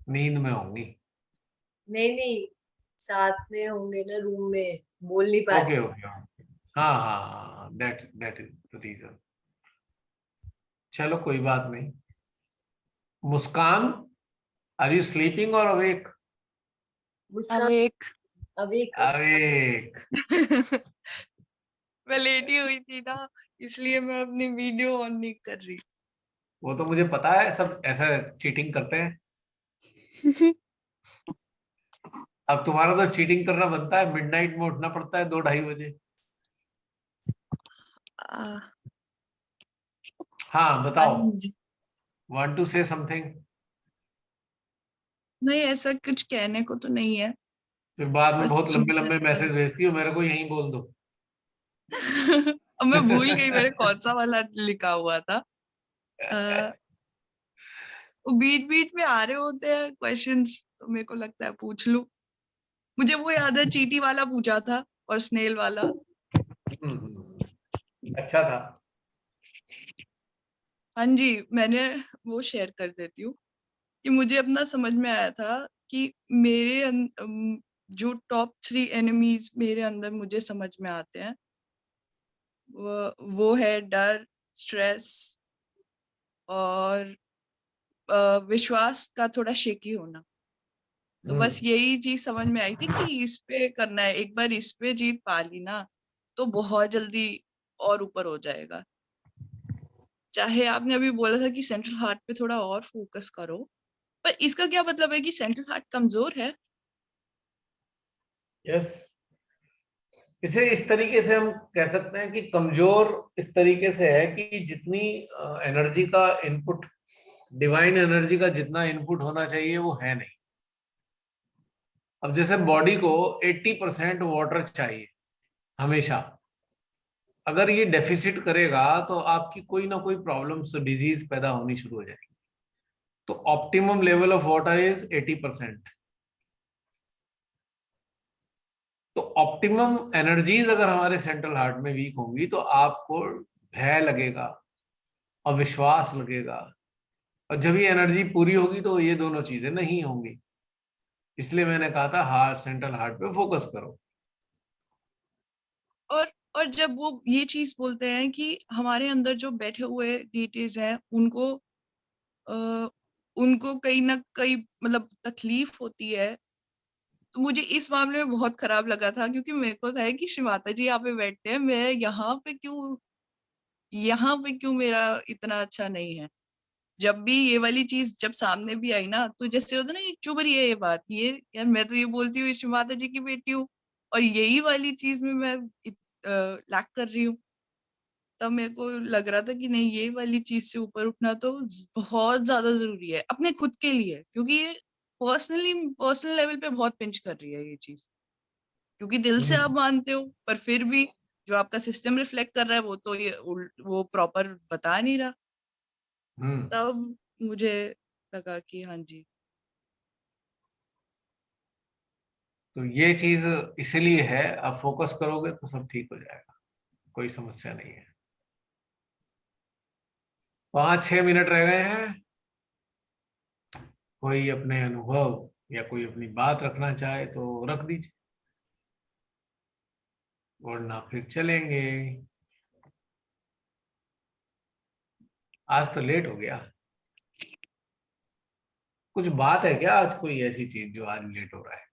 Speaker 1: नींद में होंगी।
Speaker 3: नहीं नहीं, साथ में होंगे ना, रूम में, बोल नहीं पा
Speaker 1: ओके
Speaker 3: रही।
Speaker 1: ओके। हाँ हाँ, दैट इज द रीजन। चलो कोई बात नहीं। मुस्कान, आर यू स्लीपिंग और अवेक?
Speaker 3: मुस्कान
Speaker 8: अवेक।
Speaker 3: अवेक।
Speaker 1: अवेक।
Speaker 8: मैं लेटी हुई थी ना, इसलिए मैं अपनी वीडियो ऑन नहीं कर रही।
Speaker 1: वो तो मुझे पता है, सब ऐसा चीटिंग करते हैं। अब तुम्हारा तो चीटिंग करना बनता है, मिडनाइट में उठना पड़ता है 2-2:30 बजे। हाँ
Speaker 8: हाँ
Speaker 1: बताओ,
Speaker 8: जी।
Speaker 1: Want to say something?
Speaker 8: नहीं, ऐसा कुछ कहने को तो नहीं है,
Speaker 1: फिर बाद में
Speaker 8: बस
Speaker 1: बहुत लंबे
Speaker 8: सुनने
Speaker 1: लंबे
Speaker 8: अच्छा
Speaker 1: मैसेज
Speaker 8: लगा।
Speaker 1: भेजती हो, मेरे को यहीं बोल दो।
Speaker 8: अब मैं भूल गई मैंने कौन सा वाला लिखा हुआ था। बीच बीच में आ रहे होते हैं क्वेश्चंस, तो मेरे को लगता है पूछ लूं। मुझे वो याद है, चींटी वाला पूछा था और स्नेल वाला।
Speaker 1: अच्छा था।
Speaker 8: हाँ जी, मैंने वो शेयर कर देती हूँ कि मुझे अपना समझ में आया था कि जो टॉप 3 एनिमीज मेरे अंदर मुझे समझ में आते हैं, वो है डर, स्ट्रेस और विश्वास का थोड़ा शेकी होना। तो बस यही चीज समझ में आई थी कि इस पे करना है, एक बार इस पे जीत पा ली ना तो बहुत जल्दी और ऊपर हो जाएगा। चाहे आपने अभी बोला था कि सेंट्रल हार्ट पे थोड़ा और फोकस करो, पर इसका क्या मतलब है कि सेंट्रल हार्ट कमजोर है?
Speaker 1: यस, इसे इस तरीके से हम कह सकते हैं कि कमजोर इस तरीके से है कि जितनी एनर्जी का इनपुट, डिवाइन एनर्जी का जितना इनपुट होना चाहिए वो है नहीं। अब जैसे बॉडी को 80% वाटर चाहिए हमेशा, अगर ये डेफिसिट करेगा तो आपकी कोई ना कोई प्रॉब्लम्स, डिजीज पैदा होनी शुरू हो जाएगी। तो optimum level of water is 80%। तो ऑप्टिमम एनर्जीज अगर हमारे सेंट्रल हार्ट में वीक होंगी तो आपको भय लगेगा, अविश्वास लगेगा, और जब ये एनर्जी पूरी होगी तो ये दोनों चीजें नहीं होंगी। इसलिए मैंने कहा था हार्ट, सेंट्रल हार्ट पे फोकस करो।
Speaker 8: और जब वो ये चीज बोलते हैं कि हमारे अंदर जो बैठे हुए डीटीज हैं अ, उनको कहीं ना कहीं मतलब तकलीफ होती है, तो मुझे इस मामले में बहुत खराब लगा था क्योंकि मेरे को था कि श्री माता जी यहाँ पे बैठते हैं, मैं यहाँ पे क्यों मेरा इतना अच्छा नहीं है। जब भी ये वाली चीज जब सामने भी आई ना, तो जैसे होता ना, ये चुभ रही है ये बात, ये यार मैं तो ये बोलती हूँ श्री माता जी की बेटी हूँ और यही वाली चीज में मैं लैक कर रही हूँ। तब मेरे को लग रहा था कि नहीं, ये वाली चीज से ऊपर उठना तो बहुत ज्यादा जरूरी है अपने खुद के लिए, क्योंकि ये पर्सनल लेवल पे बहुत पिंच कर रही है ये चीज। क्योंकि दिल से आप मानते हो पर फिर भी जो आपका सिस्टम रिफ्लेक्ट कर रहा है वो तो वो प्रॉपर बता नहीं रहा। तब मुझे लगा कि हाँ जी।
Speaker 1: तो ये चीज इसलिए है, आप फोकस करोगे तो सब ठीक हो जाएगा, कोई समस्या नहीं है। 5-6 मिनट रह गए हैं। कोई अपने अनुभव या कोई अपनी बात रखना चाहे तो रख दीजिए, वरना फिर चलेंगे। आज तो लेट हो गया। कुछ बात है क्या आज, कोई ऐसी चीज जो आज लेट हो रहा है?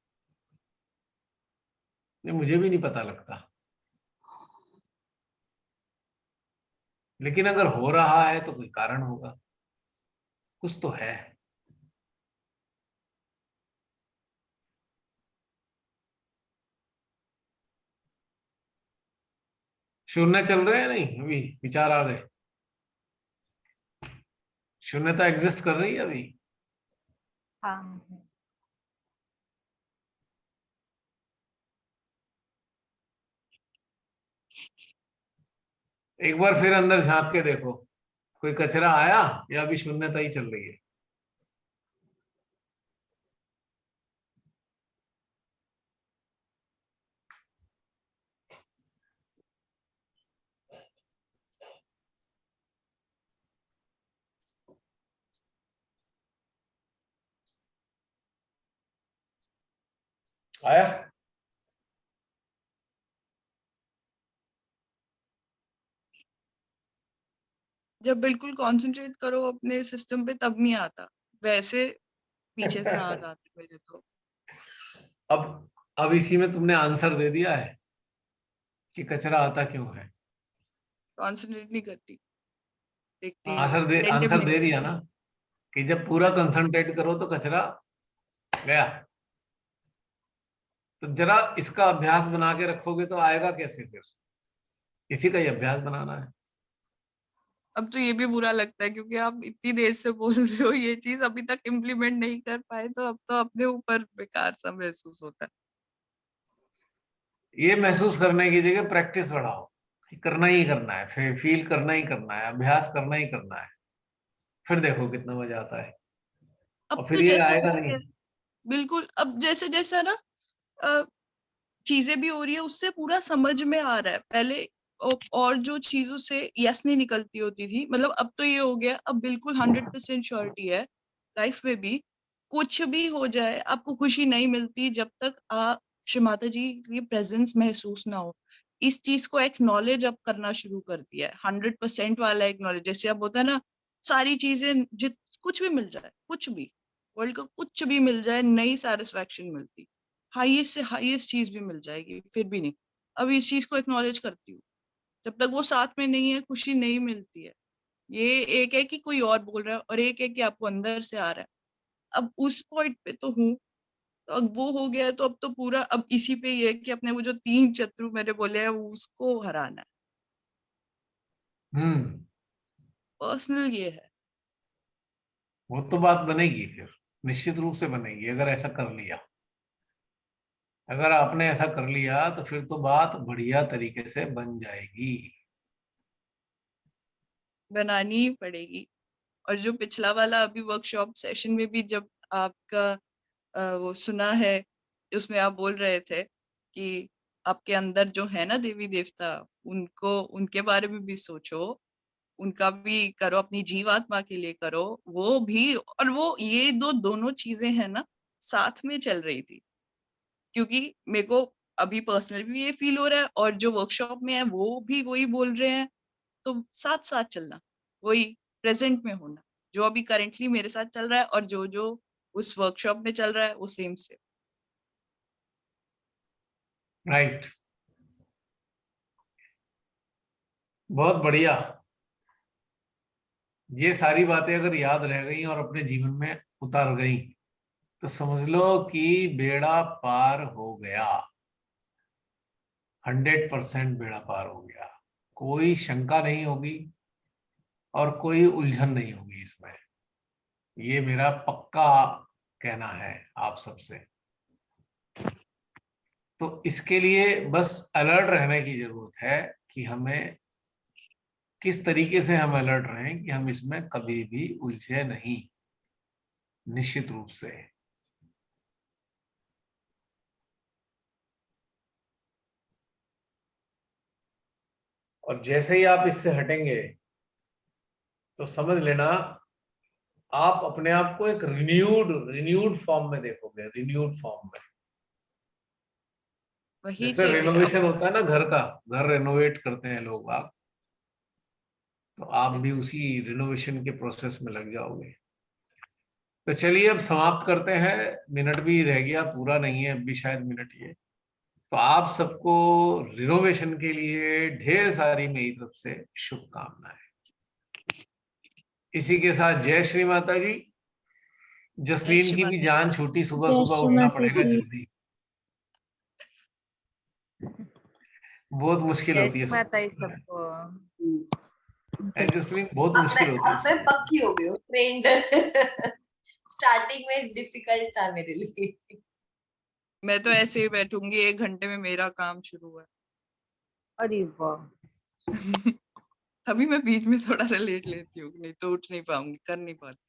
Speaker 1: नहीं, मुझे भी नहीं पता लगता, लेकिन अगर हो रहा है तो कोई कारण होगा, कुछ तो है। शून्य चल रहे हैं नहीं, अभी विचार आ गए? शून्यता एग्जिस्ट कर रही है अभी?
Speaker 2: हाँ।
Speaker 1: एक बार फिर अंदर झांक के देखो, कोई कचरा आया या अभी शून्यता ही चल रही है? आया?
Speaker 8: जब बिल्कुल कंसंट्रेट करो अपने सिस्टम पे तब नहीं आता, वैसे पीछे से आ जाते मेरे तो।
Speaker 1: अब इसी में तुमने आंसर दे दिया है कि कचरा आता क्यों है।
Speaker 8: कंसंट्रेट नहीं करती, देखती ही
Speaker 1: आंसर
Speaker 8: हूँ
Speaker 1: दे आंसर
Speaker 8: अटेंटिवली।
Speaker 1: दे दिया ना, कि जब पूरा कंसंट्रेट करो तो कचरा गया। तो जरा इसका अभ्यास बना के रखोगे तो आएगा कैसे फिर? इसी का ही अभ्यास बनाना है।
Speaker 8: अब तो ये भी बुरा लगता है क्योंकि आप इतनी देर से बोल रहे हो ये चीज अभी तक इम्प्लीमेंट नहीं कर पाए, तो अब तो अपने ऊपर बेकार सा महसूस होता है।
Speaker 1: ये महसूस करने की जगह प्रैक्टिस बढ़ाओ कि करना ही करना है, फील करना ही करना है, अभ्यास करना ही करना है, फिर देखो कितना मजा आता है।
Speaker 8: अब
Speaker 1: और
Speaker 8: तो
Speaker 1: फिर ये
Speaker 8: जैसा
Speaker 1: आएगा
Speaker 8: हो
Speaker 1: नहीं।
Speaker 8: गया, बिल्कुल अब जैसे जैसा ना अ, चीजें भी हो रही है उससे पूरा समझ में आ रहा है। पहले और जो चीजों से यस नहीं निकलती होती थी, मतलब अब तो ये हो गया, अब बिल्कुल 100% श्योरिटी है लाइफ में भी। कुछ भी हो जाए आपको खुशी नहीं मिलती जब तक आप श्री माता जी की प्रेजेंस महसूस ना हो। इस चीज को एक्नॉलेज अब करना शुरू कर दिया है, 100% वाला एक्नॉलेज। जैसे अब होता है ना, सारी चीजें जित कुछ भी मिल जाए, कुछ भी वर्ल्ड का कुछ भी मिल जाए, नई सेटिस्फैक्शन मिलती, हाईएस्ट से हाईएस्ट चीज भी मिल जाएगी, फिर भी नहीं। अब इस चीज को एक्नॉलेज करती हूँ, जब तक वो साथ में नहीं है खुशी नहीं मिलती है। ये एक है कि कोई और बोल रहा है और एक है कि आपको अंदर से आ रहा है। अब उस पॉइंट पे तो हूँ, तो अब वो हो गया है, तो अब तो पूरा अब इसी पे ये है कि अपने वो जो 3 शत्रु मैंने बोले हैं उसको हराना है।
Speaker 1: हम्म।
Speaker 8: पर्सनल ये है।
Speaker 1: वो तो बात बनेगी, फिर निश्चित रूप से बनेगी अगर ऐसा कर लिया। अगर आपने ऐसा कर लिया तो फिर तो बात बढ़िया तरीके से बन जाएगी।
Speaker 8: बनानी ही पड़ेगी। और जो पिछला वाला अभी वर्कशॉप सेशन में भी जब आपका वो सुना है, उसमें आप बोल रहे थे कि आपके अंदर जो है ना देवी देवता, उनको उनके बारे में भी सोचो, उनका भी करो, अपनी जीवात्मा के लिए करो वो भी। और वो ये दोनों चीजें हैं ना, साथ में चल रही थी। क्योंकि मेरे को अभी पर्सनल भी ये फील हो रहा है और जो वर्कशॉप में है वो भी वही बोल रहे हैं, तो साथ साथ चलना, वही प्रेजेंट में होना, जो अभी करेंटली मेरे साथ चल रहा है और जो जो उस वर्कशॉप में चल रहा है वो सेम से।
Speaker 1: राइट। बहुत बढ़िया। ये सारी बातें अगर याद रह गई और अपने जीवन में उतार गई तो समझ लो कि बेड़ा पार हो गया। 100% बेड़ा पार हो गया। कोई शंका नहीं होगी और कोई उलझन नहीं होगी इसमें। ये मेरा पक्का कहना है आप सबसे। तो इसके लिए बस अलर्ट रहने की जरूरत है कि हमें किस तरीके से हम अलर्ट रहें कि हम इसमें कभी भी उलझे नहीं, निश्चित रूप से। और जैसे ही आप इससे हटेंगे तो समझ लेना आप अपने आप को एक रिन्यूड फॉर्म में देखोगे, रिन्यूड फॉर्म में।
Speaker 8: वही
Speaker 1: जैसे
Speaker 8: चाहिए अब।
Speaker 1: रेनोवेशन होता है ना घर का, घर रेनोवेट करते हैं लोग आप, तो आप भी उसी रिनोवेशन के प्रोसेस में लग जाओगे। तो चलिए अब समाप्त करते हैं। मिनट भी रह गया, पूरा नहीं है अब भी शायद मिनट ये। तो आप सबको रिनोवेशन के लिए ढेर सारी मेरी तरफ से शुभकामनाएं। इसी के साथ जय श्री माता जी।
Speaker 8: जय
Speaker 1: जसलीन
Speaker 8: श्री
Speaker 1: की भी
Speaker 8: माता।
Speaker 1: जान छूटी, सुबह
Speaker 7: जय
Speaker 1: सुबह
Speaker 7: श्री
Speaker 1: उठना
Speaker 7: माता
Speaker 1: पड़ेगा
Speaker 7: जी।
Speaker 1: जल्दी। बहुत मुश्किल
Speaker 2: जय
Speaker 1: होती है
Speaker 2: श्री माता
Speaker 1: सुबह
Speaker 2: जी
Speaker 1: सुबह।
Speaker 2: सबको।
Speaker 1: जसलीन बहुत
Speaker 3: अब मैं
Speaker 1: मुश्किल होती है
Speaker 3: अब मैं
Speaker 1: सुबह।
Speaker 3: पक्की हो गई हूँ, ट्रेंड। स्टार्टिंग में डिफिकल्ट था मेरे लिए।
Speaker 8: मैं तो ऐसे ही बैठूंगी, 1 घंटे में मेरा काम शुरू है।
Speaker 2: अरे वाह।
Speaker 8: तभी मैं बीच में थोड़ा सा लेट लेती हूँ, नहीं तो उठ नहीं पाऊंगी, कर नहीं पाती।